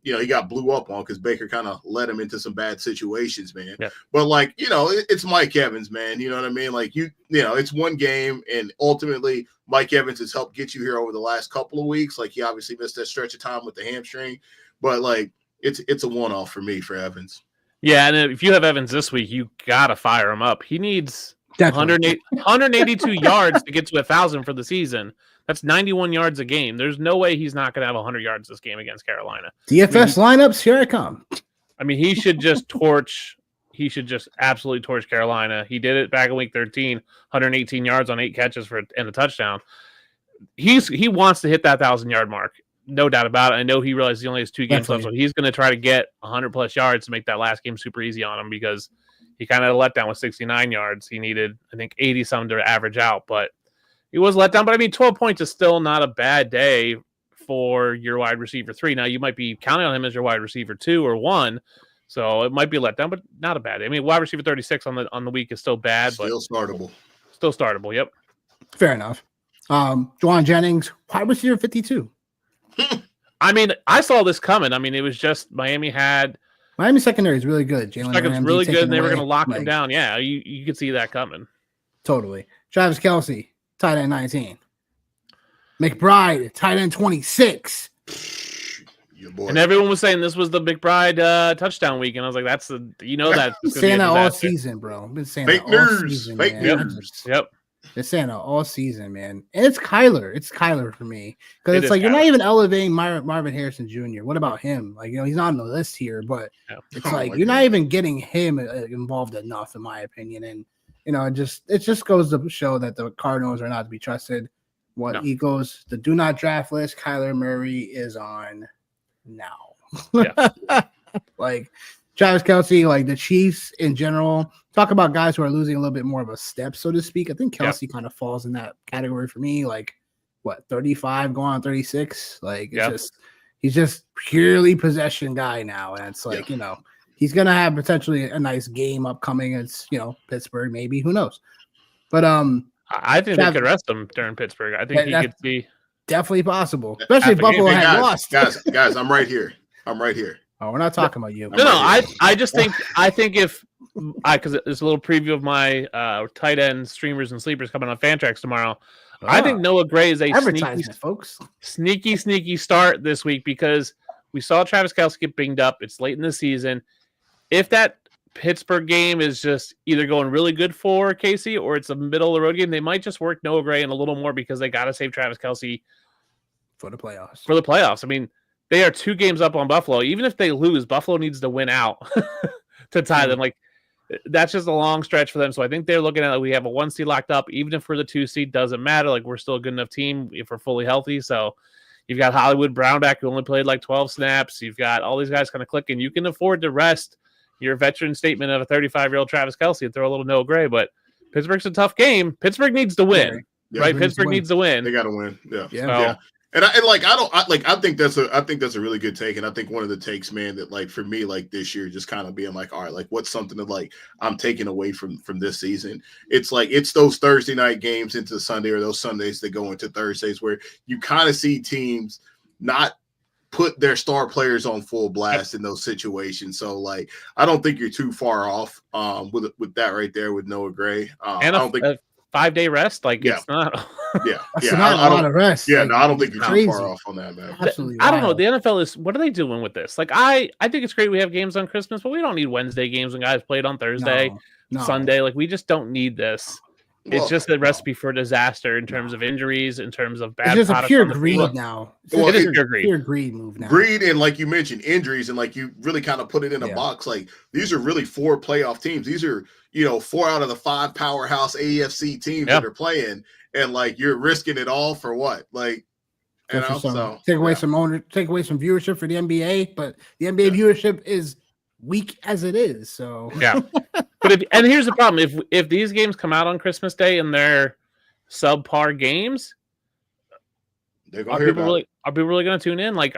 Speaker 2: he got blew up on because Baker kind of led him into some bad situations, man. Yeah. But like, it's Mike Evans, man. You know what I mean? Like it's one game, and ultimately Mike Evans has helped get you here over the last couple of weeks. Like he obviously missed that stretch of time with the hamstring, but like it's a one-off for me for Evans.
Speaker 3: Yeah, and if you have Evans this week, you gotta fire him up. He needs 182 yards to get to 1,000 for the season. That's 91 yards a game. There's no way he's not going to have 100 yards this game against Carolina.
Speaker 1: DFS lineups, here I come.
Speaker 3: I mean, he should just absolutely torch Carolina. He did it back in week 13, 118 yards on 8 catches and a touchdown. He wants to hit that 1,000-yard mark. No doubt about it. I know he realizes he only has 2 games left, so he's going to try to get 100-plus yards to make that last game super easy on him because he kind of let down with 69 yards. He needed, I think, 80-something to average out, but he was let down. But, I mean, 12 points is still not a bad day for your wide receiver 3. Now, you might be counting on him as your wide receiver 2 or 1, so it might be let down, but not a bad day. I mean, wide receiver 36 on the week is still bad.
Speaker 2: Still startable.
Speaker 3: Still startable, yep.
Speaker 1: Fair enough. Juwan Jennings, wide receiver 52.
Speaker 3: I mean, I saw this coming. I mean, it was just Miami
Speaker 1: secondary is really good.
Speaker 3: Jalen Ramsey really good, and they were going to lock him down. Yeah, you could see that coming.
Speaker 1: Totally. Travis Kelce, tight end 19. McBride, tight end 26.
Speaker 3: And everyone was saying this was the McBride touchdown week, and I was like, "That's that."
Speaker 1: Been saying that all season, bro. Been saying
Speaker 2: fake
Speaker 1: that all
Speaker 2: news.
Speaker 1: season.
Speaker 2: Fake news.
Speaker 3: Yep.
Speaker 1: They're saying that all season, man. And it's Kyler. It's Kyler for me. Because it's like you're not even elevating Marvin Harrison Jr. What about him? Like, he's not on the list here, but it's like you're not even getting him involved enough, in my opinion. And, it just goes to show that the Cardinals are not to be trusted. Eagles, the do not draft list, Kyler Murray is on now.
Speaker 3: Yeah.
Speaker 1: Like, Travis Kelce, like the Chiefs in general, talk about guys who are losing a little bit more of a step, so to speak. I think Kelce kind of falls in that category for me. Like, 35 going on 36? Like, he's just purely possession guy now. And it's like, he's going to have potentially a nice game upcoming. It's, Pittsburgh, maybe. Who knows? But
Speaker 3: I think they could rest him during Pittsburgh. I think he could be
Speaker 1: definitely possible, especially if Buffalo had lost.
Speaker 2: Guys, I'm right here.
Speaker 1: Oh, we're not talking about you.
Speaker 3: No, I just think if because it's a little preview of my tight end streamers and sleepers coming on Fantrax tomorrow. I think Noah Gray is a sneaky start this week because we saw Travis Kelce get banged up. It's late in the season. If that Pittsburgh game is just either going really good for Casey or it's a middle of the road game, they might just work Noah Gray in a little more because they got to save Travis Kelce
Speaker 1: for the playoffs.
Speaker 3: I mean, they are 2 games up on Buffalo. Even if they lose, Buffalo needs to win out to tie them. Like, that's just a long stretch for them. So I think they're looking at it. We have a 1 seed locked up. Even if we're the 2 seed, doesn't matter. Like, we're still a good enough team if we're fully healthy. So you've got Hollywood Brown back who only played like 12 snaps. You've got all these guys kind of clicking. You can afford to rest your veteran statement of a 35-year-old Travis Kelce and throw a little Noah Gray. But Pittsburgh's a tough game. Pittsburgh needs to win, right? Pittsburgh needs to win.
Speaker 2: They got to win. Yeah.
Speaker 3: So,
Speaker 2: And I think that's a really good take. And I think one of the takes, man, that like for me, like this year, just kind of being like, all right, like what's something that like I'm taking away from this season? It's like it's those Thursday night games into Sunday or those Sundays that go into Thursdays where you kind of see teams not put their star players on full blast in those situations. So like I don't think you're too far off with that right there with Noah Gray.
Speaker 3: And I don't think 5-day rest, like it's not.
Speaker 1: It's not a lot of rest.
Speaker 2: Yeah, no, I don't think you're too far off on that, man.
Speaker 1: Absolutely,
Speaker 3: I don't know. The NFL is. What are they doing with this? Like, I think it's great we have games on Christmas, but we don't need Wednesday games when guys played on Thursday, Sunday. Like, we just don't need this. It's just a recipe for disaster in terms of injuries, in terms of bad.
Speaker 1: It's just a pure greed now.
Speaker 3: It is pure
Speaker 1: greed move now.
Speaker 2: Greed and, like you mentioned, injuries, and like you really kind of put it in a box. Like, these are really 4 playoff teams. These are 4 out of the 5 powerhouse AFC teams that are playing, and like you're risking it all for what? Like,
Speaker 1: take away some viewership for the NBA, but the NBA viewership is weak as it is. So
Speaker 3: but here's the problem: if these games come out on Christmas Day and they're subpar games, are people really going to tune in? Like,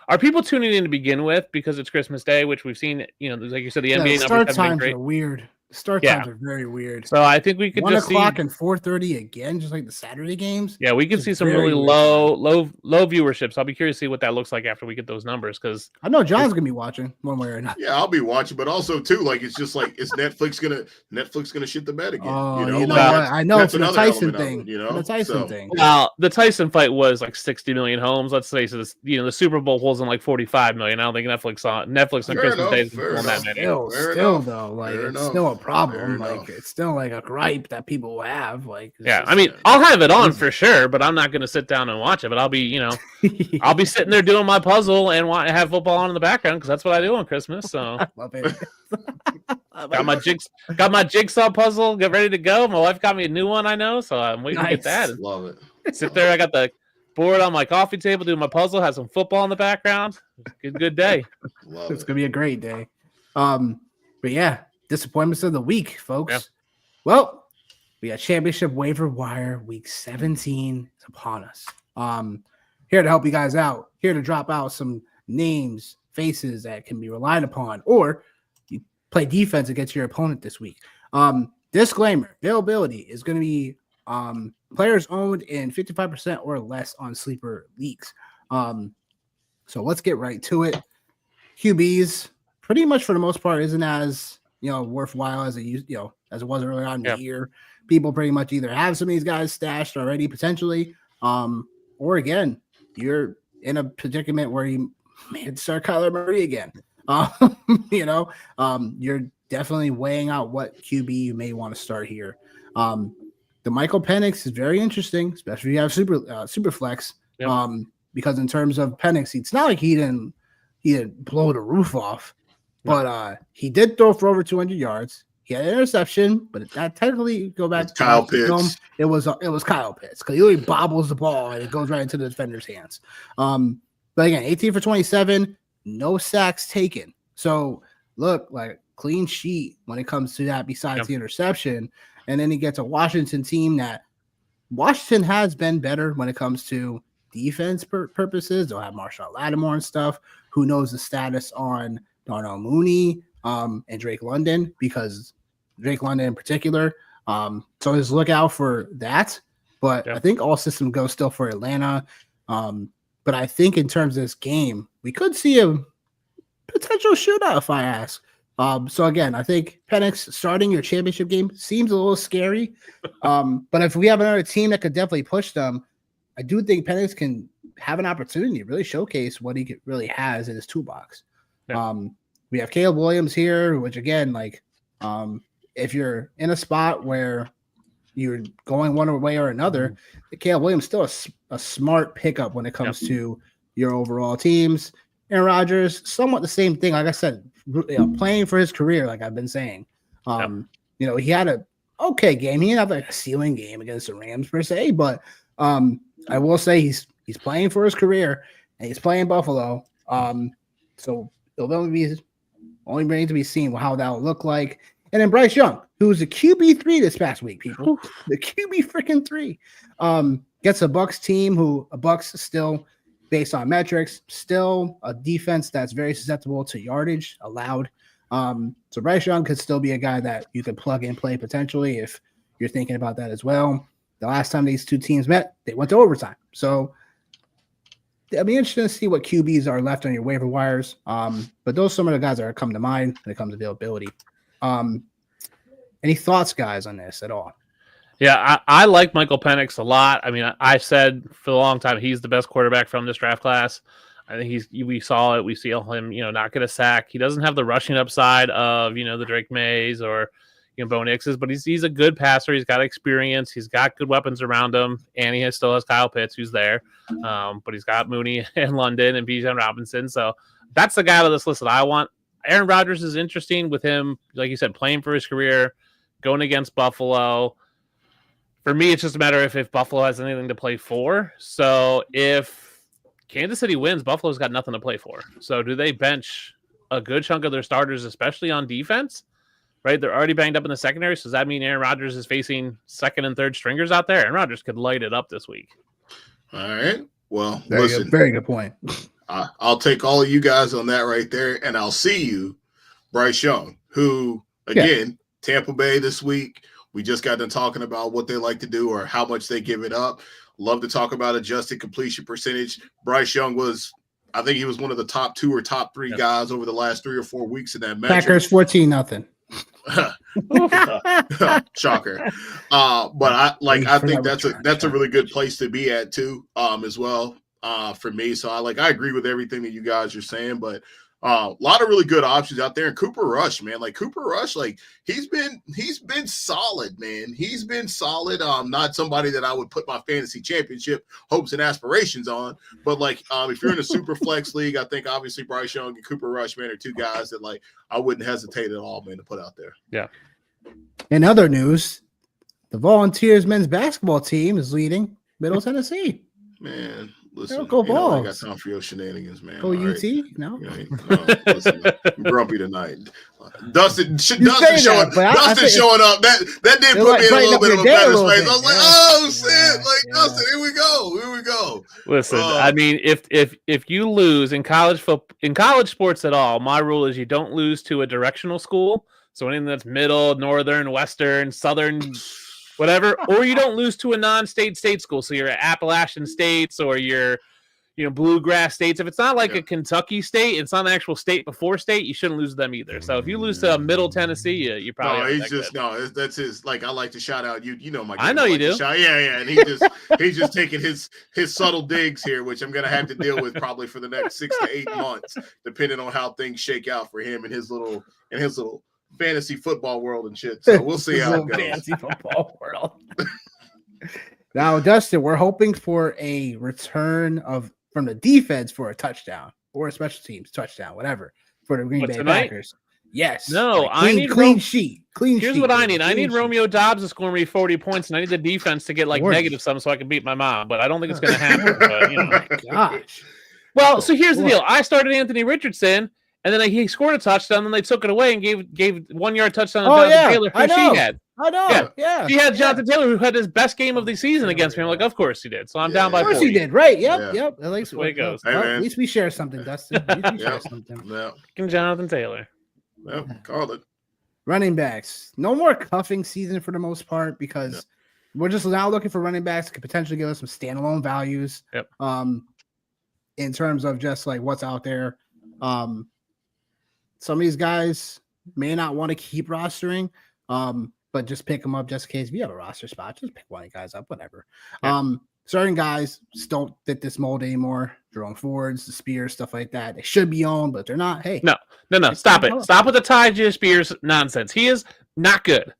Speaker 3: are people tuning in to begin with because it's Christmas Day, which we've seen? Like you said, the NBA
Speaker 1: numbers have been great. Are weird. Start times are very weird.
Speaker 3: So I think we could
Speaker 1: 1
Speaker 3: just
Speaker 1: o'clock and 4:30 again, just like the Saturday games.
Speaker 3: Yeah, we could see some really low viewership. So I'll be curious to see what that looks like after we get those numbers. Because
Speaker 1: I know John's gonna be watching one way or another.
Speaker 2: Yeah, I'll be watching, but also too, like, it's just like, is Netflix gonna shit the bed again?
Speaker 1: I know it's the Tyson thing. The Tyson thing.
Speaker 3: Well, the Tyson fight was like 60 million homes. Let's say so. The Super Bowl pulls in like 45 million. I don't think Netflix on Christmas Day is that many.
Speaker 1: Still though, like it's still a problem. Like, it's still like a gripe that people will have. Like,
Speaker 3: I mean, I'll have it on for sure, but I'm not going to sit down and watch it. But I'll be, I'll be sitting there doing my puzzle and have football on in the background because that's what I do on Christmas. So
Speaker 1: love it.
Speaker 3: got my jigsaw puzzle, get ready to go. My wife got me a new one, I know, so I'm waiting to get that.
Speaker 2: Love it.
Speaker 3: Sit there. I got the board on my coffee table, doing my puzzle. Have some football in the background. Good day.
Speaker 1: It's gonna be a great day. But yeah. Disappointments of the week, folks.
Speaker 3: Yep.
Speaker 1: Well, we got championship waiver wire week 17 is upon us. Here to help you guys out, here to drop out some names, faces that can be relied upon, or you play defense against your opponent this week. Disclaimer: availability is going to be players owned in 55% or less on sleeper leagues. So let's get right to it. QBs, pretty much for the most part, isn't as worthwhile as it was earlier on in the year. People pretty much either have some of these guys stashed already potentially, or again, you're in a predicament where you may start Kyler Murray again. You're definitely weighing out what QB you may want to start here. The Michael Penix is very interesting, especially if you have super flex. Because in terms of Penix, it's not like he didn't blow the roof off. But he did throw for over 200 yards. He had an interception, but that technically go back to
Speaker 2: Kyle Pitts.
Speaker 1: It was Kyle Pitts because he really bobbles the ball and it goes right into the defender's hands. But again, 18 for 27, no sacks taken. So look, like clean sheet when it comes to that. Besides the interception, and then he gets a Washington team that Washington has been better when it comes to defense purposes. They'll have Marshawn Lattimore and stuff. Who knows the status on Darnell Mooney and Drake London, because Drake London in particular. So just look out for that. But I think all systems go still for Atlanta. But I think in terms of this game, we could see a potential shootout if I ask. So again, I think Penix starting your championship game seems a little scary. But if we have another team that could definitely push them, I do think Penix can have an opportunity to really showcase what he really has in his toolbox. We have Caleb Williams here, which again, like, if you're in a spot where you're going one way or another, Caleb Williams still a smart pickup when it comes to your overall teams. Aaron Rodgers, somewhat the same thing. Like I said, playing for his career, like I've been saying. He had a okay game. He didn't have like a ceiling game against the Rams per se, but I will say he's playing for his career and he's playing Buffalo. So it'll only remains to be seen how that will look like. And then Bryce Young, who's the QB3 this past week, people. The QB freaking 3. Gets a Bucs team a Bucs still, based on metrics, still a defense that's very susceptible to yardage allowed. So Bryce Young could still be a guy that you could plug and play potentially if you're thinking about that as well. The last time these two teams met, they went to overtime. So it'll be interesting to see what QBs are left on your waiver wires. But those are some of the guys that are coming to mind when it comes to availability. Any thoughts, guys, on this at all?
Speaker 3: Yeah, I like Michael Penix a lot. I mean, I said for a long time he's the best quarterback from this draft class. I think we saw it. We see him, not get a sack. He doesn't have the rushing upside of, the Drake Mays or, Bo Nix is, but he's a good passer. He's got experience. He's got good weapons around him, and he still has Kyle Pitts, who's there. But he's got Mooney and London and Bijan Robinson. So that's the guy on this list that I want. Aaron Rodgers is interesting with him, like you said, playing for his career, going against Buffalo. For me, it's just a matter of if Buffalo has anything to play for. So if Kansas City wins, Buffalo's got nothing to play for. So do they bench a good chunk of their starters, especially on defense? Right? They're already banged up in the secondary. So does that mean Aaron Rodgers is facing second and third stringers out there? Aaron Rodgers could light it up this week.
Speaker 2: All right. Well,
Speaker 1: listen. Very good point.
Speaker 2: I'll take all of you guys on that right there, and I'll see you, Bryce Young, who, again, Tampa Bay this week. We just got done talking about what they like to do or how much they give it up. Love to talk about adjusted completion percentage. Bryce Young I think he was one of the top 2 or top 3 guys over the last 3 or 4 weeks in that metric.
Speaker 1: Packers 14-0.
Speaker 2: Shocker. But I think that's a really good place to be at too, as well. For me. So I agree with everything that you guys are saying, but a lot of really good options out there. And Cooper Rush, man, he's been solid, man. He's been solid. Not somebody that I would put my fantasy championship hopes and aspirations on, but if you're in a super flex league, I think obviously Bryce Young and Cooper Rush, man, are 2 guys that I wouldn't hesitate at all, man, to put out there.
Speaker 3: Yeah.
Speaker 1: In other news, the Volunteers men's basketball team is leading Middle Tennessee.
Speaker 2: Man. Listen,
Speaker 1: go Vols.
Speaker 2: I got time for your shenanigans, man.
Speaker 1: Go UT? Right. No.
Speaker 2: Listen, I'm grumpy tonight. Dustin showing up. That did put me in a little bit of a better space. I was like, oh shit! Dustin, here we go.
Speaker 3: Listen, I mean, if you lose in college sports at all, my rule is you don't lose to a directional school. So anything that's middle, northern, western, southern, whatever, or you don't lose to a non-state school. So you're at Appalachian states or you're, bluegrass states. If it's not like a Kentucky state, it's not an actual state before state, you shouldn't lose to them either. So if you lose to Middle Tennessee, you probably
Speaker 2: that's his. I like to shout out my.
Speaker 3: I know you do.
Speaker 2: And he's just taking his subtle digs here, which I'm gonna have to deal with probably for the next 6 to 8 months, depending on how things shake out for him and his little fantasy football world and shit. So we'll see how it goes.
Speaker 1: Fantasy football world. Now, Dustin, we're hoping for a return from the defense for a touchdown or a special teams touchdown, whatever, for the Green Bay Packers. Yes.
Speaker 3: No,
Speaker 1: I need clean sheet.
Speaker 3: Here's what I need. I need Romeo Doubs to score me 40 points, and I need the defense to get negative some so I can beat my mom. But I don't think it's going to happen. But,
Speaker 1: Oh my gosh.
Speaker 3: Well, so here's the deal. I started Anthony Richardson. And then he scored a touchdown, then they took it away and gave 1 yard touchdown to Jonathan Taylor, who she had.
Speaker 1: I know. Yeah.
Speaker 3: She had Jonathan Taylor, who had his best game of the season against me. I'm like, of course he did. So I'm down by 40.
Speaker 1: Of course he did. Right. Yep. At least
Speaker 3: the way it goes.
Speaker 1: Well, at least we share something, Dustin. At least we share something.
Speaker 2: Yeah.
Speaker 3: Jonathan Taylor.
Speaker 2: Yep. Called it.
Speaker 1: Running backs. No more cuffing season for the most part because we're just now looking for running backs that could potentially give us some standalone values.
Speaker 3: Yep.
Speaker 1: In terms of just what's out there. Some of these guys may not want to keep rostering, but just pick them up just in case. If you have a roster spot, just pick one of the guys up, whatever. Yeah. Certain guys just don't fit this mold anymore. Jerome Fords, the Spears, stuff like that. They should be owned, but they're not. Hey.
Speaker 3: No. Stop it. Stop with the Ty Spears nonsense. He is not good.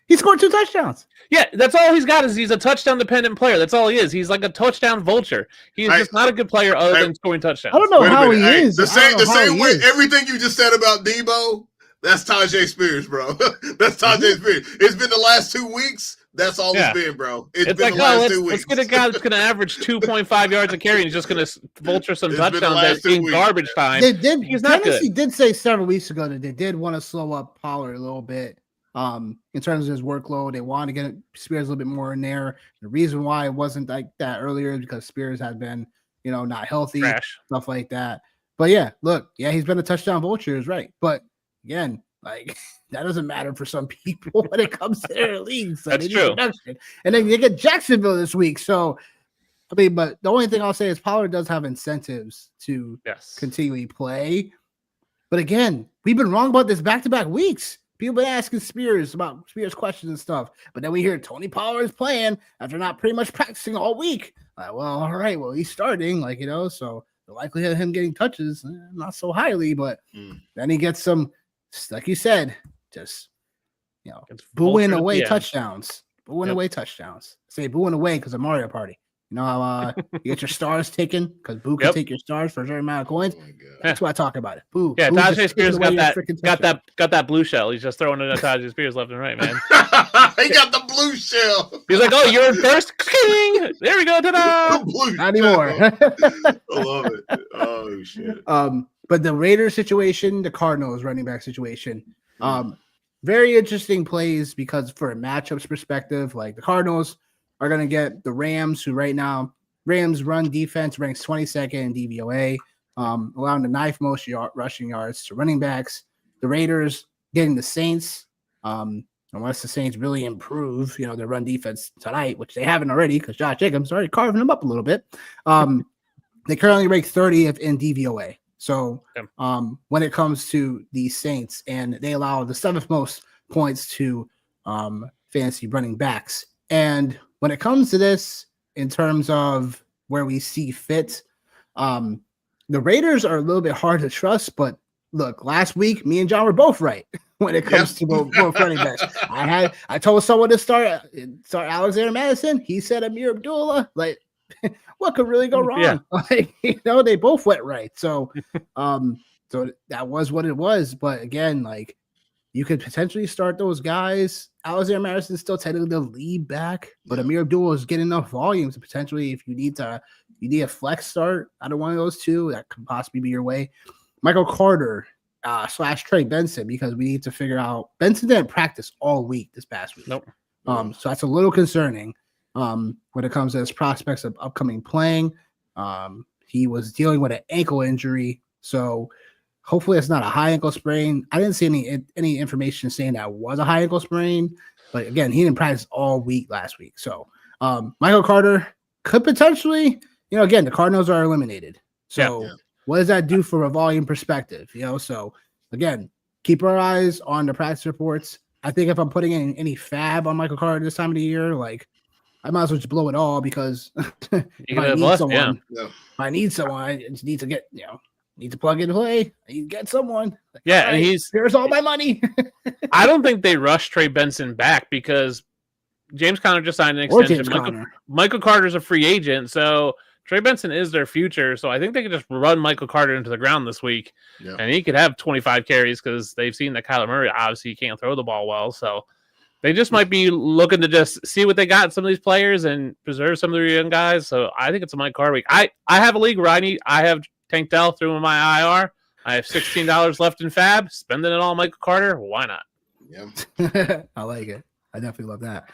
Speaker 1: He scored 2 touchdowns.
Speaker 3: Yeah, that's all he's got is he's a touchdown-dependent player. That's all he is. He's like a touchdown vulture. He's just not a good player other than scoring touchdowns.
Speaker 1: I don't know how he is.
Speaker 2: The same way everything you just said about Debo, that's Tajay Spears, bro. That's Tajay Spears. It's been the last 2 weeks. That's all it's been, bro. It's been the last 2 weeks.
Speaker 3: Let's get a guy that's going to average 2.5 yards a carry and he's just going to vulture some touchdowns in garbage time.
Speaker 1: Tennessee did say several weeks ago that they did want to slow up Pollard a little bit. In terms of his workload, they wanted to get Spears a little bit more in there. The reason why it wasn't like that earlier is because Spears had been, not healthy, stuff like that. But he's been a touchdown vulture, is right. But again, that doesn't matter for some people when it comes to their leagues. So
Speaker 3: that's true.
Speaker 1: And then you get Jacksonville this week. So, but the only thing I'll say is Pollard does have incentives to continually play. But again, we've been wrong about this back-to-back weeks. People been asking Spears about Spears questions and stuff, but then we hear Tony Pollard is playing after not pretty much practicing all week. Well, all right, he's starting, so the likelihood of him getting touches, not so highly, but then he gets some, like you said, just booing away touchdowns. Booing away touchdowns. Say booing away because of Mario Party. You know how you get your stars taken because Boo can take your stars for a certain amount of coins. That's why I talk about it. Boo.
Speaker 3: Yeah, Tajay Spears got that blue shell. He's just throwing it at Tajay Spears left and right, man.
Speaker 2: He got the blue shell.
Speaker 3: He's like, "Oh, you're in first. King. There we go. Ta-da!
Speaker 1: Not anymore."
Speaker 2: I love it. Oh shit.
Speaker 1: But the Raiders situation, the Cardinals running back situation, very interesting plays because for a matchups perspective, like the Cardinals are going to get the Rams, who right now Rams run defense ranks 22nd in DVOA, allowing the 9th most rushing yards to running backs. The Raiders getting the Saints, unless the Saints really improve, their run defense tonight, which they haven't already because Josh Jacobs already carving them up a little bit. They currently rank 30th in DVOA. So when it comes to the Saints, and they allow the 7th most points to fantasy running backs. And when it comes to this, in terms of where we see fit, the Raiders are a little bit hard to trust. But look, last week, me and John were both right when it comes to both running backs. I told someone to start Alexander Madison. He said Amir Abdullah. Like, what could really go wrong?
Speaker 3: Yeah.
Speaker 1: Like, they both went right. So, so that was what it was. But again, like, you could potentially start those guys. Alexander Madison is still technically the lead back, but Amir Abdullah is getting enough volume to potentially, if you need a flex start out of one of those two, that could possibly be your way. Michael Carter / Trey Benson, because we need to figure out. Benson didn't practice all week this past week.
Speaker 3: Nope.
Speaker 1: So that's a little concerning when it comes to his prospects of upcoming playing. He was dealing with an ankle injury, so hopefully it's not a high ankle sprain. I didn't see any information saying that was a high ankle sprain, but again, he didn't practice all week last week. So Michael Carter could potentially, again, the Cardinals are eliminated. So what does that do from a volume perspective? So again, keep our eyes on the practice reports. I think if I'm putting in any fab on Michael Carter this time of the year, like, I might as well just blow it all because if I need someone, I just need to get, need to plug and play. I need to get someone.
Speaker 3: And
Speaker 1: here's all my money.
Speaker 3: I don't think they rushed Trey Benson back because James Conner just signed an extension. Michael Carter's a free agent, so Trey Benson is their future. So I think they could just run Michael Carter into the ground this week, and he could have 25 carries because they've seen that Kyler Murray obviously can't throw the ball well. So they just might be looking to just see what they got in some of these players and preserve some of their young guys. So I think it's a Mike Carter week. I have a league where I have Tank Dell through my IR. I have $16 left in fab. Spending it all on Michael Carter. Why not?
Speaker 2: Yeah.
Speaker 1: I like it. I definitely love that.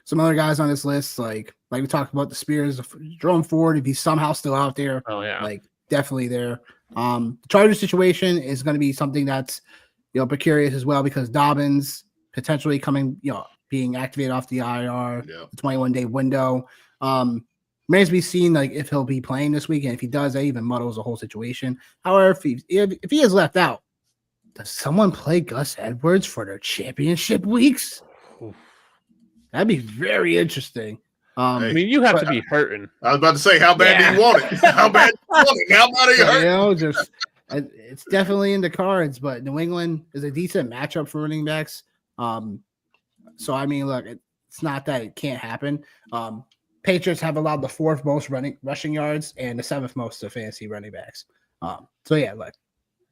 Speaker 1: Some other guys on this list, like we talked about the Spears, Jerome Ford, if he's somehow still out there.
Speaker 3: Oh, yeah.
Speaker 1: Like, definitely there. The Chargers situation is going to be something that's, precarious as well because Dobbins potentially coming, being activated off the IR, the 21-day window. Remains to be seen, like, if he'll be playing this weekend. If he does, that even muddles the whole situation. However, if he is left out, does someone play Gus Edwards for their championship weeks? That'd be very interesting.
Speaker 3: I mean, you have to be hurting.
Speaker 2: I was about to say, how bad do you want it? How bad do you want it? How bad are you hurting?
Speaker 1: It's definitely in the cards, but New England is a decent matchup for running backs. So, I mean, look, it's not that it can't happen. Patriots have allowed the 4th most rushing yards and the 7th most to fantasy running backs. So yeah, look,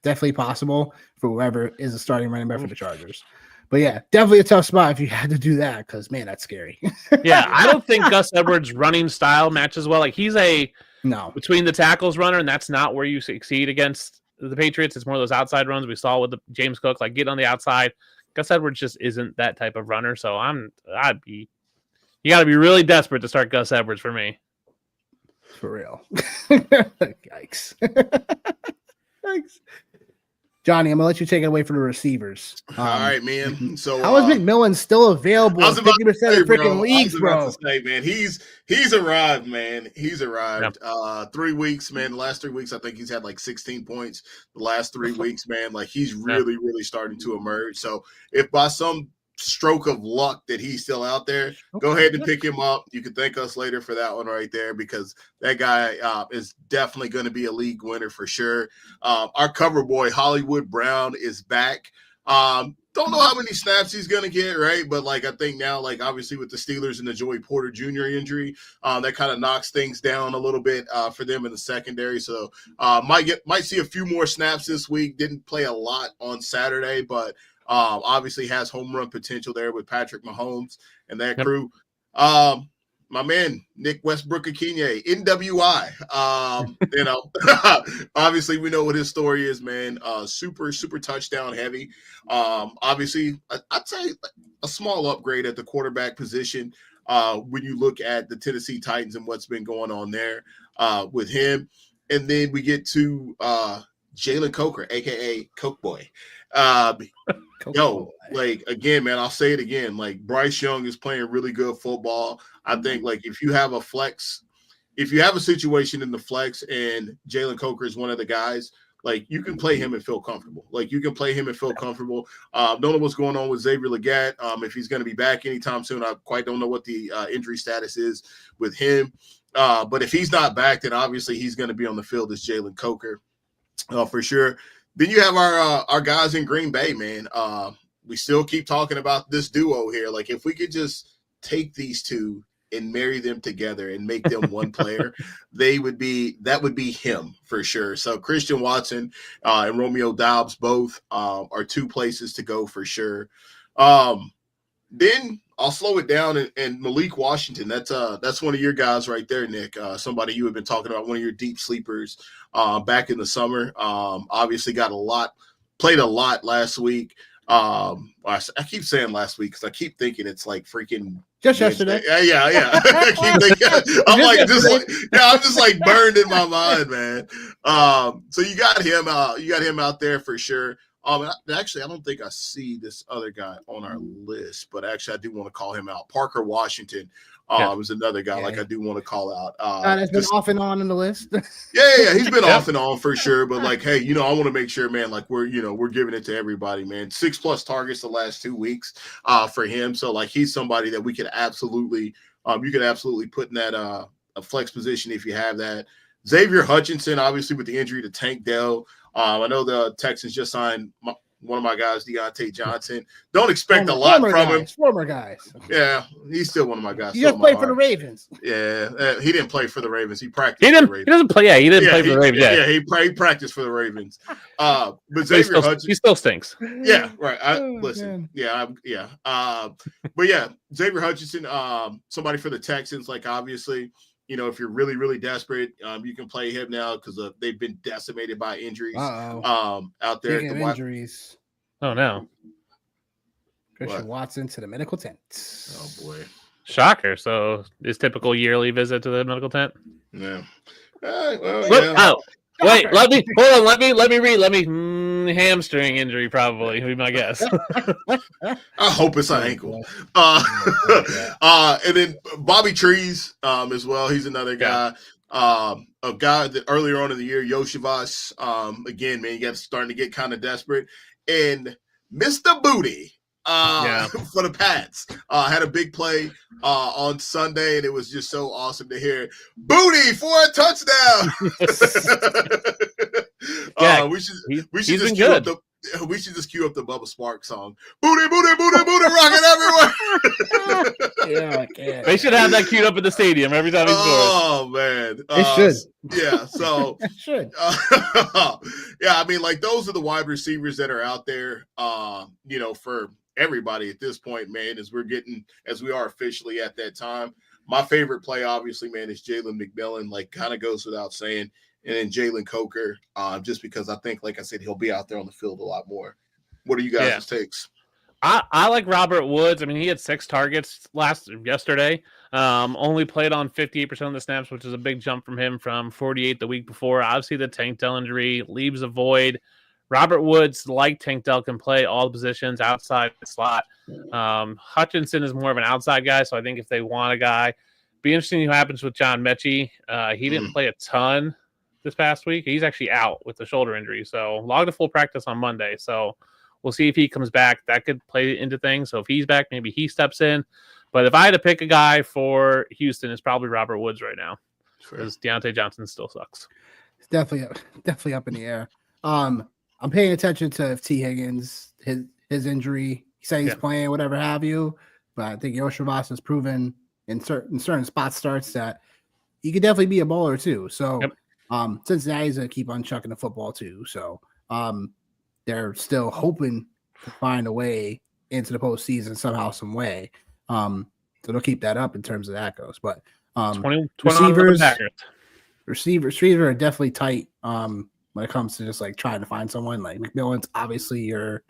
Speaker 1: definitely possible for whoever is a starting running back for the Chargers. But yeah, definitely a tough spot if you had to do that because, man, that's scary.
Speaker 3: Yeah, I don't think Gus Edwards' running style matches well. Like, he's a between the tackles runner, and that's not where you succeed against the Patriots. It's more of those outside runs we saw with the James Cook, like getting on the outside. Gus Edwards just isn't that type of runner. So you got to be really desperate to start Gus Edwards for me.
Speaker 1: For real. Yikes. Thanks. Johnny, I'm going to let you take it away from the receivers.
Speaker 2: All right, man. So
Speaker 1: how is McMillan still available in 50% of freaking leagues, bro?
Speaker 2: I was about to say, man, he's arrived, man. He's arrived. 3 weeks, man. The last 3 weeks, I think he's had like 16 points. The last 3 weeks, man, like he's really, really starting to emerge. So if by some stroke of luck that he's still out there, go ahead and pick him up. You can thank us later for that one right there because that guy is definitely going to be a league winner for sure. Our cover boy Hollywood Brown is back. Don't know how many snaps he's going to get, right? But, like, I think now, like, obviously with the Steelers and the Joey Porter Jr. injury, that kind of knocks things down a little bit for them in the secondary. So, might see a few more snaps this week. Didn't play a lot on Saturday, but obviously has home run potential there with Patrick Mahomes and that crew. My man, Nick Westbrook-Ikhine, NWI. Obviously we know what his story is, man. Super, super touchdown heavy. Obviously, I'd say a small upgrade at the quarterback position when you look at the Tennessee Titans and what's been going on there with him. And then we get to Jalen Coker, a.k.a. Coke Boy. Like, again, man, I'll say it again. Like, Bryce Young is playing really good football. I think, like, if you have a situation in the flex and Jalen Coker is one of the guys, like, you can play him and feel comfortable. Don't know what's going on with Xavier Legette. If he's going to be back anytime soon, I quite don't know what the injury status is with him. But if he's not back, then obviously he's going to be on the field as Jalen Coker for sure. Then you have our guys in Green Bay, man. We still keep talking about this duo here. Like, if we could just take these two and marry them together and make them one player, that would be him for sure. So Christian Watson and Romeo Doubs both are two places to go for sure. Then I'll slow it down and Malik Washington. That's one of your guys right there, Nick. Somebody you have been talking about, one of your deep sleepers back in the summer. Obviously played a lot last week. I keep saying last week because I keep thinking it's like freaking
Speaker 1: just yesterday.
Speaker 2: Yeah. I keep thinking, I'm just like burned in my mind, man. So you got him out there for sure. Actually, I don't think I see this other guy on our list, but actually I do want to call him out. Parker Washington is another guy like I do want to call out.
Speaker 1: That's been off and on in the list.
Speaker 2: Yeah, he's been off and on for sure. But like, hey, I want to make sure, man, like we're giving it to everybody, man. 6+ targets the last 2 weeks for him. So like he's somebody that we could absolutely put in that a flex position if you have that. Xavier Hutchinson, obviously with the injury to Tank Dell. I know the Texans just signed one of my guys, Deontay Johnson. Don't expect a lot from him.
Speaker 1: Former guys.
Speaker 2: Yeah, he's still one of my guys.
Speaker 1: He just played for the Ravens.
Speaker 2: Yeah, he didn't play for the Ravens. He practiced
Speaker 3: for
Speaker 2: the Ravens.
Speaker 3: He doesn't play. Yeah, he didn't play for the Ravens. Yeah,
Speaker 2: he practiced for the Ravens. But Xavier Hutchinson,
Speaker 3: he still stinks.
Speaker 2: Yeah, right. Listen. Man. Yeah. But yeah, Xavier Hutchinson, somebody for the Texans, like obviously. If you're really, really desperate, you can play him now because they've been decimated by injuries out there.
Speaker 1: Speaking of injuries.
Speaker 3: Oh, no.
Speaker 1: Christian Watson to the medical tent.
Speaker 2: Oh, boy.
Speaker 3: Shocker. So his typical yearly visit to the medical tent?
Speaker 2: Yeah.
Speaker 3: Wait, let me read. Hamstring injury probably would be my guess.
Speaker 2: I hope it's an ankle. And then Bobby Trees as well. He's another guy. A guy that earlier on in the year, Yoshivas, again, man, you got starting to get kind of desperate. And Mr. Booty for the Pats had a big play on Sunday, and it was just so awesome to hear Booty for a touchdown. We should just cue up the Bubba Sparks song. Booty, booty, booty, booty, rocking everywhere.
Speaker 3: They should have that queued up in the stadium every time he scores.
Speaker 2: Oh man,
Speaker 1: they should.
Speaker 2: Yeah, so
Speaker 1: it should.
Speaker 2: I mean, like those are the wide receivers that are out there. For everybody at this point, man, as we are officially at that time. My favorite play, obviously, man, is Jalen McMillan. Like, kind of goes without saying. And then Jalen Coker, just because I think, like I said, he'll be out there on the field a lot more. What are you guys' takes?
Speaker 3: I like Robert Woods. I mean, he had 6 targets yesterday. Only played on 58% of the snaps, which is a big jump from him from 48 the week before. Obviously, the Tank Dell injury leaves a void. Robert Woods, like Tank Dell, can play all the positions outside the slot. Hutchinson is more of an outside guy, so I think if they want a guy, be interesting what happens with John Mechie. He didn't play a ton this past week. He's actually out with the shoulder injury, so logged a full practice on Monday. So we'll see if he comes back. That could play into things. So if he's back, maybe he steps in. But if I had to pick a guy for Houston, it's probably Robert Woods right now because Deontay Johnson still sucks.
Speaker 1: It's definitely up in the air. I'm paying attention to if T. Higgins, his injury. He said he's playing, whatever have you. But I think Yoshivas has proven in certain spot starts that he could definitely be a bowler too. So Cincinnati's going to keep on chucking the football too. So they're still hoping to find a way into the postseason somehow, some way. So they'll keep that up in terms of that goes. But
Speaker 3: 20
Speaker 1: receivers are definitely tight when it comes to just like trying to find someone. Like McMillan's obviously your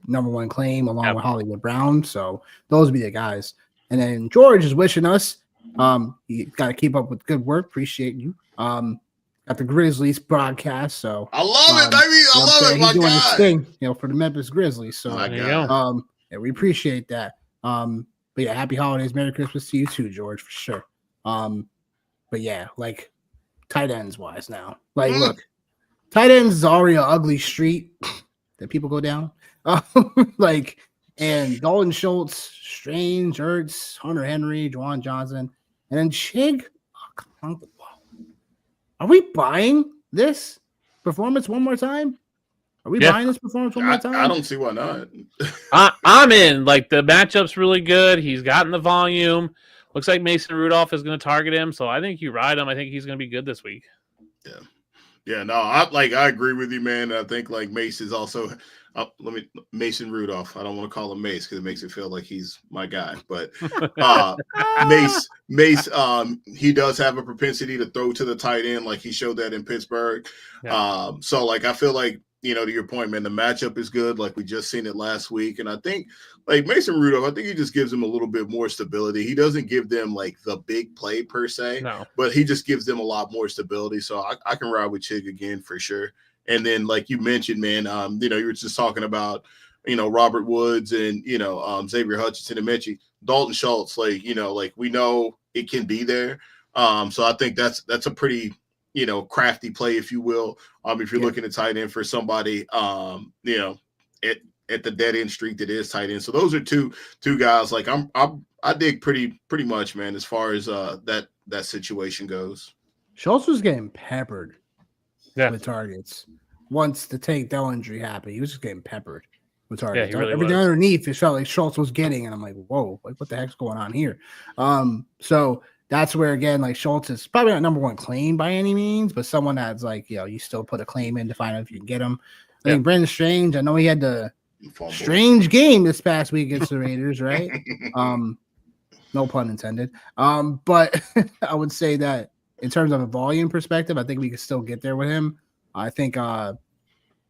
Speaker 1: number one claim along with Hollywood Brown. So those would be the guys. And then George is wishing us you got to keep up with good work. Appreciate you. At the Grizzlies broadcast. So
Speaker 2: I love it, baby. I love it, my
Speaker 1: doing
Speaker 2: God.
Speaker 1: His thing, for the Memphis Grizzlies. So
Speaker 2: yeah,
Speaker 1: we appreciate that. But yeah, happy holidays, Merry Christmas to you too, George, for sure. But yeah, like tight ends wise now. Like, look, tight ends is already an ugly street that people go down. And Dalton Schultz, Strange, Ertz, Hunter Henry, Juwan Johnson, and then Chig. Are we buying this performance one more time? Are we buying this performance one more time?
Speaker 2: I don't see why not.
Speaker 3: I'm in. Like, the matchup's really good. He's gotten the volume. Looks like Mason Rudolph is going to target him. So I think you ride him. I think he's going to be good this week.
Speaker 2: Yeah. Yeah, no, I agree with you, man. I think like Mace is also Mason Rudolph. I don't want to call him Mace because it makes it feel like he's my guy. But Mace, he does have a propensity to throw to the tight end, like he showed that in Pittsburgh. Yeah. So like I feel like, to your point, man, the matchup is good. Like we just seen it last week. And I think like Mason Rudolph, I think he just gives them a little bit more stability. He doesn't give them like the big play per se, but he just gives them a lot more stability. So I can ride with Chig again for sure. And then like you mentioned, man, you were just talking about, Robert Woods and, Xavier Hutchinson and Mechie, Dalton Schultz, like we know it can be there. So I think that's a pretty, crafty play, if you will. If you're looking at tight end for somebody, at the dead end street that is tight end. So those are two guys. Like I dig pretty much, man, as far as that situation goes.
Speaker 1: Schultz was getting peppered with targets once the Tank Dell injury happened. He was just getting peppered with targets.
Speaker 3: Yeah,
Speaker 1: everything underneath it felt like Schultz was getting, and I'm like, whoa, like what the heck's going on here? So that's where, again, like Schultz is probably not number one claim by any means, but someone that's like, you still put a claim in to find out if you can get him. I think Brandon Strange, I know he had the strange game this past week against the Raiders, right? No pun intended. But I would say that in terms of a volume perspective, I think we could still get there with him. I think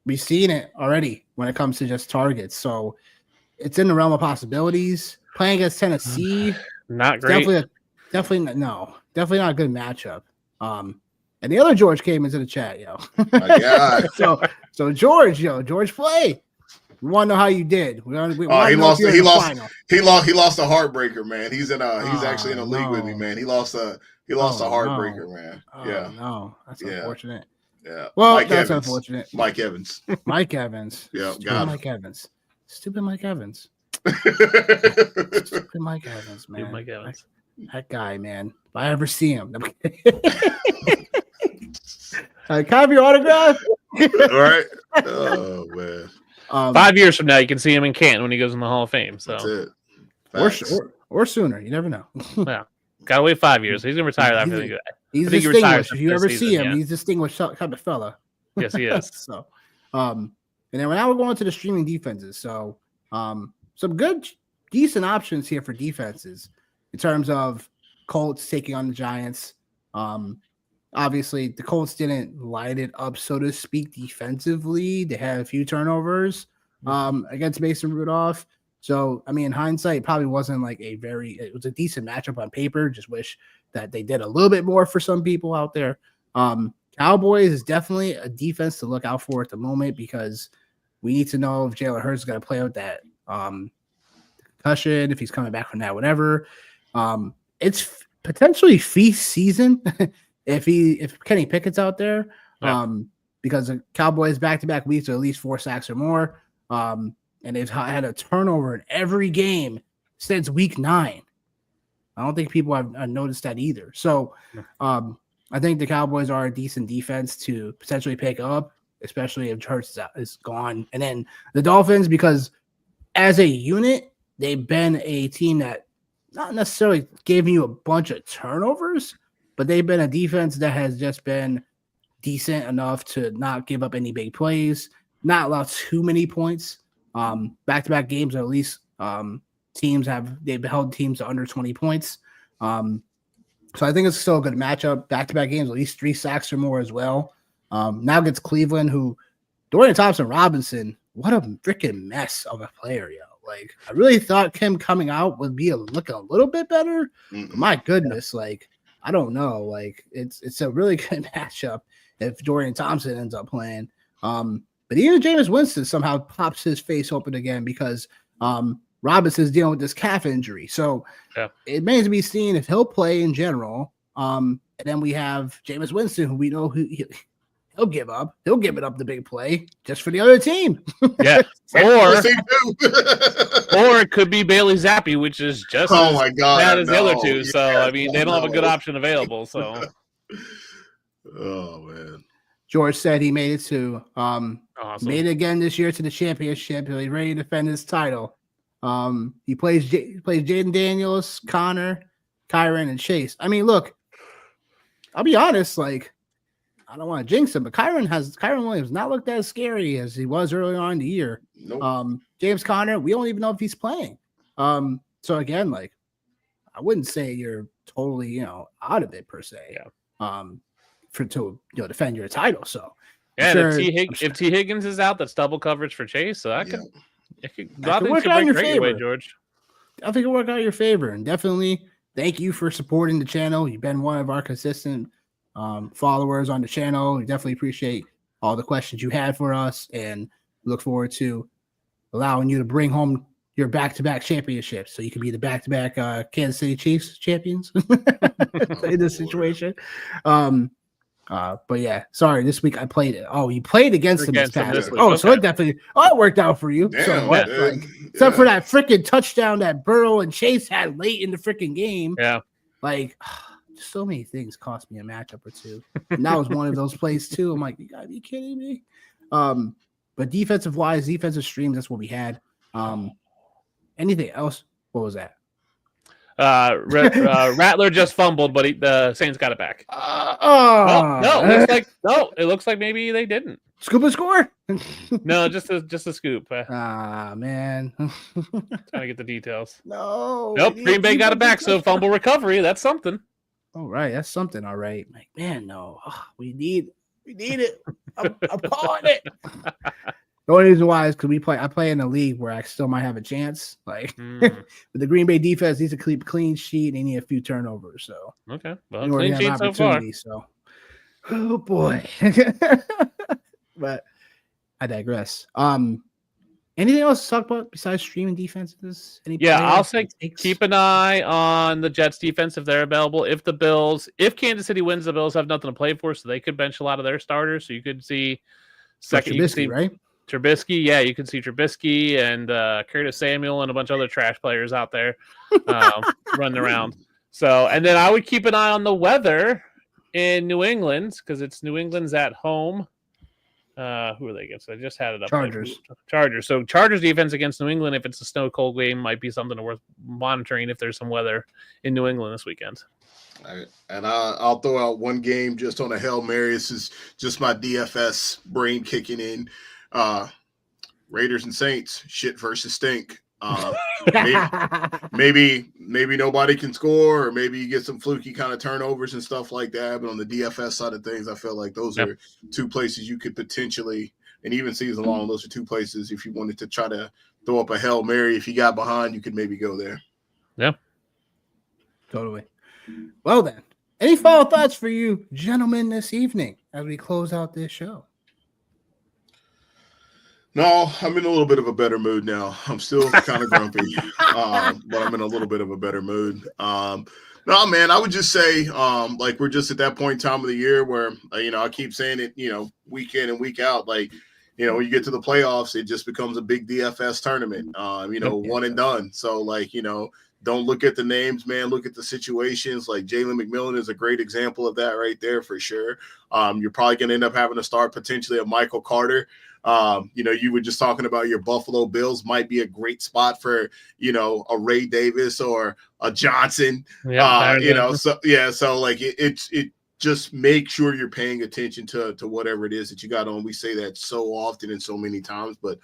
Speaker 1: we've seen it already when it comes to just targets. So it's in the realm of possibilities. Playing against Tennessee,
Speaker 3: not great.
Speaker 1: Definitely not a good matchup. And the other George came into the chat,
Speaker 2: My God.
Speaker 1: so George play. We want to know how you did.
Speaker 2: He lost a heartbreaker, man. He's actually in a league with me, man. He lost a heartbreaker, man. Yeah.
Speaker 1: No, that's unfortunate.
Speaker 2: Yeah.
Speaker 1: Well, that's unfortunate.
Speaker 2: Mike Evans.
Speaker 1: Yeah, Mike Evans. Stupid Mike Evans. Stupid Mike Evans, man.
Speaker 3: Mike Evans.
Speaker 1: That guy, man. If I ever see him. Can I have your autograph?
Speaker 2: All right. Oh, man.
Speaker 3: 5 years from now, you can see him in Canton when he goes in the Hall of Fame. So
Speaker 2: that's it.
Speaker 1: Or sooner. You never know.
Speaker 3: Yeah. Gotta wait 5 years. He's gonna retire after the
Speaker 1: He's distinguished. If you ever see him, he's distinguished type of fella.
Speaker 3: Yes, he is.
Speaker 1: So, and then now we're going to the streaming defenses. So, some good, decent options here for defenses in terms of Colts taking on the Giants. Obviously, the Colts didn't light it up, so to speak, defensively. They had a few turnovers against Mason Rudolph. So, I mean, in hindsight, it probably wasn't like it was a decent matchup on paper. Just wish that they did a little bit more for some people out there. Cowboys is definitely a defense to look out for at the moment because we need to know if Jalen Hurts is going to play with that concussion, if he's coming back from that, whatever. It's potentially feast season if Kenny Pickett's out there, because the Cowboys back-to-back weeks are at least 4 sacks or more. And they've had a turnover in every game since week 9. I don't think people have noticed that either. So I think the Cowboys are a decent defense to potentially pick up, especially if Hurts is gone. And then the Dolphins, because as a unit, they've been a team that not necessarily gave you a bunch of turnovers, but they've been a defense that has just been decent enough to not give up any big plays, not allow too many points. Back-to-back games, at least they've held teams to under 20 points. So I think it's still a good matchup. Back-to-back games, at least 3 sacks or more as well. Now gets Cleveland, who Dorian Thompson-Robinson, what a freaking mess of a player, yo. Like, I really thought him coming out would be looking a little bit better. My goodness, like, I don't know. Like, it's a really good matchup if Dorian Thompson ends up playing. But even Jameis Winston somehow pops his face open again because Robinson's dealing with this calf injury. So it remains to be seen if he'll play in general. And then we have Jameis Winston, who we know he'll give up. He'll give it up the big play just for the other or
Speaker 3: it could be Bailey Zappi, which is just as bad as the other two. So I mean, they don't have a good option available. So,
Speaker 2: oh man,
Speaker 1: George said he made it to made it again this year to the championship. He's ready to defend his title. He plays Jaden Daniels, Connor, Kyron, and Chase. I mean, look, I'll be honest, like, I don't want to jinx him, but Kyron Williams not looked as scary as he was early on in the year.
Speaker 2: Nope.
Speaker 1: James Conner, we don't even know if he's playing. So again, like, I wouldn't say you're totally, out of it per se. To defend your title. So
Speaker 3: if T. Higgins is out, that's double coverage for Chase. So that could work out in your favor, George.
Speaker 1: I think it'll work out in your favor, and definitely thank you for supporting the channel. You've been one of our consistent followers on the channel. We definitely appreciate all the questions you had for us, and look forward to allowing you to bring home your back-to-back championships, so you can be the back-to-back Kansas City Chiefs champions in this situation. But yeah, sorry, this week I played it. Oh, you played against them this past week. Oh, so it definitely it worked out for you.
Speaker 2: Damn,
Speaker 1: so what? Except for that freaking touchdown that Burrow and Chase had late in the freaking game.
Speaker 3: Yeah.
Speaker 1: Like, so many things cost me a matchup or two. And that was one of those plays too. I'm like, you gotta be kidding me. But defensive streams, that's what we had. Anything else? What was that?
Speaker 3: Rattler just fumbled, but the Saints got it back. It looks like maybe they didn't.
Speaker 1: Scoop and score?
Speaker 3: No, just a scoop.
Speaker 1: Man.
Speaker 3: Trying to get the details.
Speaker 1: Nope.
Speaker 3: Green Bay got it back, so fumble recovery. That's something.
Speaker 1: All right, that's something. All right, like, man, no, we need it. I'm calling it. The only reason why is because I play in a league where I still might have a chance. Like, but the Green Bay defense needs to keep a clean sheet and they need a few turnovers. So
Speaker 3: okay, well, clean sheet so far.
Speaker 1: So, oh boy. But I digress. Anything else to talk about besides streaming defenses?
Speaker 3: I'll say keep an eye on the Jets defense if they're available. If Kansas City wins, the Bills have nothing to play for, so they could bench a lot of their starters. So you could see
Speaker 1: Trubisky, right?
Speaker 3: Trubisky, yeah, you can see Trubisky and Curtis Samuel and a bunch of other trash players out there running around. So, and then I would keep an eye on the weather in New England because it's New England's at home. Who are they against? I just had it up. Chargers. So Chargers defense against New England, if it's a snow cold game, might be something worth monitoring if there's some weather in New England this weekend.
Speaker 2: All right. And I'll throw out one game just on a Hail Mary. This is just my DFS brain kicking in. Raiders and Saints, shit versus stink. Maybe nobody can score, or maybe you get some fluky kind of turnovers and stuff like that. But on the DFS side of things, I feel like those are two places you could potentially, and even season long, those are two places if you wanted to try to throw up a Hail Mary. If you got behind, you could maybe go there.
Speaker 3: Yeah,
Speaker 1: totally. Well then, any final thoughts for you gentlemen this evening as we close out this show?
Speaker 2: No, I'm in a little bit of a better mood now. I'm still kind of grumpy, but I'm in a little bit of a better mood. No, man, I would just say, like, we're just at that point in time of the year where, I keep saying it, week in and week out, like, when you get to the playoffs, it just becomes a big DFS tournament, one and done. So, like, don't look at the names, man. Look at the situations. Like Jalen McMillan is a great example of that right there for sure. You're probably going to end up having to start potentially a Michael Carter. You were just talking about your Buffalo Bills might be a great spot for, a Ray Davis or a Johnson. So like it just make sure you're paying attention to whatever it is that you got on. We say that so often and so many times, but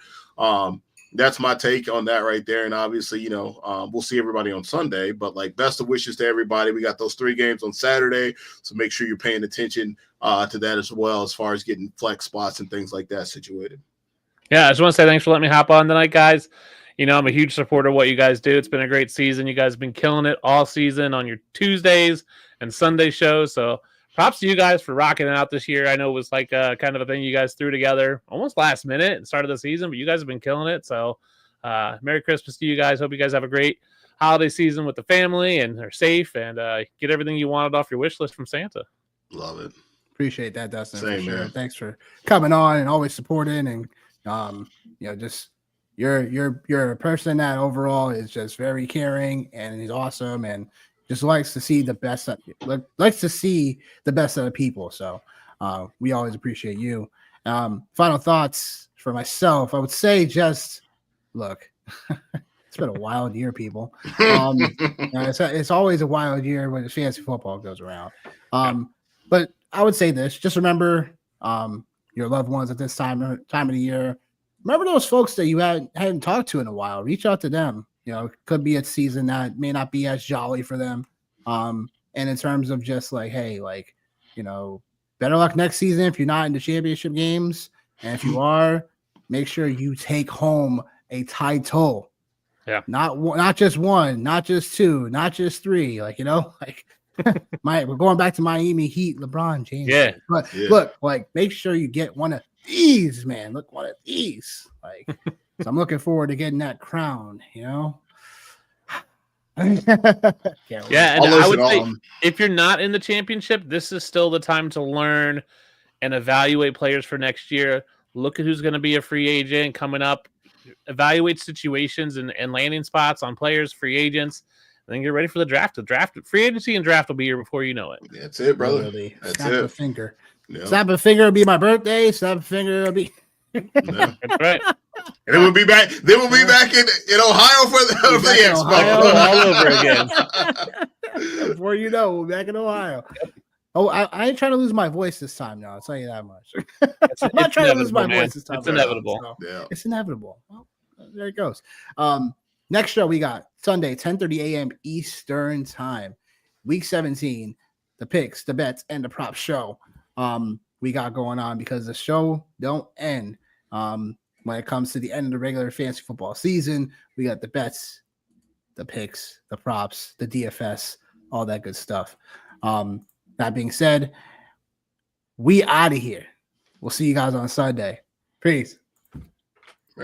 Speaker 2: that's my take on that right there. And obviously, we'll see everybody on Sunday, but like best of wishes to everybody. We got those 3 games on Saturday, so make sure you're paying attention to that as well, as far as getting flex spots and things like that situated.
Speaker 3: Yeah, I just want to say thanks for letting me hop on tonight, guys. I'm a huge supporter of what you guys do. It's been a great season. You guys have been killing it all season on your Tuesdays and Sunday shows. So props to you guys for rocking it out this year. I know it was like kind of a thing you guys threw together almost last minute at the start of the season, but you guys have been killing it. So Merry Christmas to you guys. Hope you guys have a great holiday season with the family and are safe and get everything you wanted off your wish list from Santa.
Speaker 2: Love it.
Speaker 1: Appreciate that, Dustin.
Speaker 2: Same,
Speaker 1: for sure.
Speaker 2: man.
Speaker 1: Thanks for coming on and always supporting and just you're a person that overall is just very caring and he's awesome and just likes to see the best of people. So we always appreciate you. Final thoughts for myself. I would say just look, it's been a wild year, people. It's always a wild year when fantasy football goes around. But I would say this, just remember your loved ones at this time of the year. Remember those folks that you hadn't talked to in a while. Reach out to them. It could be a season that may not be as jolly for them. And in terms of just like, hey, like, better luck next season if you're not in the championship games. And if you are, make sure you take home a title.
Speaker 3: Yeah.
Speaker 1: Not just one, not just two, not just three. Like, we're going back to Miami Heat, LeBron James.
Speaker 3: Yeah.
Speaker 1: But look, like, make sure you get one of these, man. Look, one of these. Like, so I'm looking forward to getting that crown,
Speaker 3: Yeah, and I would say if you're not in the championship, this is still the time to learn and evaluate players for next year. Look at who's going to be a free agent coming up. Evaluate situations and landing spots on players, free agents, and then get ready for the draft. The draft, free agency and draft will be here before you know it.
Speaker 2: That's it, brother.
Speaker 1: Literally.
Speaker 2: That's
Speaker 1: Snap
Speaker 2: it.
Speaker 1: a finger.
Speaker 2: Yeah.
Speaker 1: Snap a finger will be my birthday. Snap a finger will be.
Speaker 3: That's right.
Speaker 2: And then we'll be back. Then we'll be back in Ohio for the Expo.
Speaker 3: All over again.
Speaker 1: Before you know, we're back in Ohio. Oh, I ain't trying to lose my voice this time. Now I'll tell you that much. I'm not trying to lose my voice this time.
Speaker 3: It's inevitable.
Speaker 1: So it's inevitable. Well, there it goes. Next show we got Sunday, 10:30 a.m. Eastern time, week 17. The picks, the bets, and the prop show. We got going on because the show don't end. When it comes to the end of the regular fantasy football season, we got the bets, the picks, the props, the DFS, all that good stuff. That being said, we out of here. We'll see you guys on Sunday. Peace.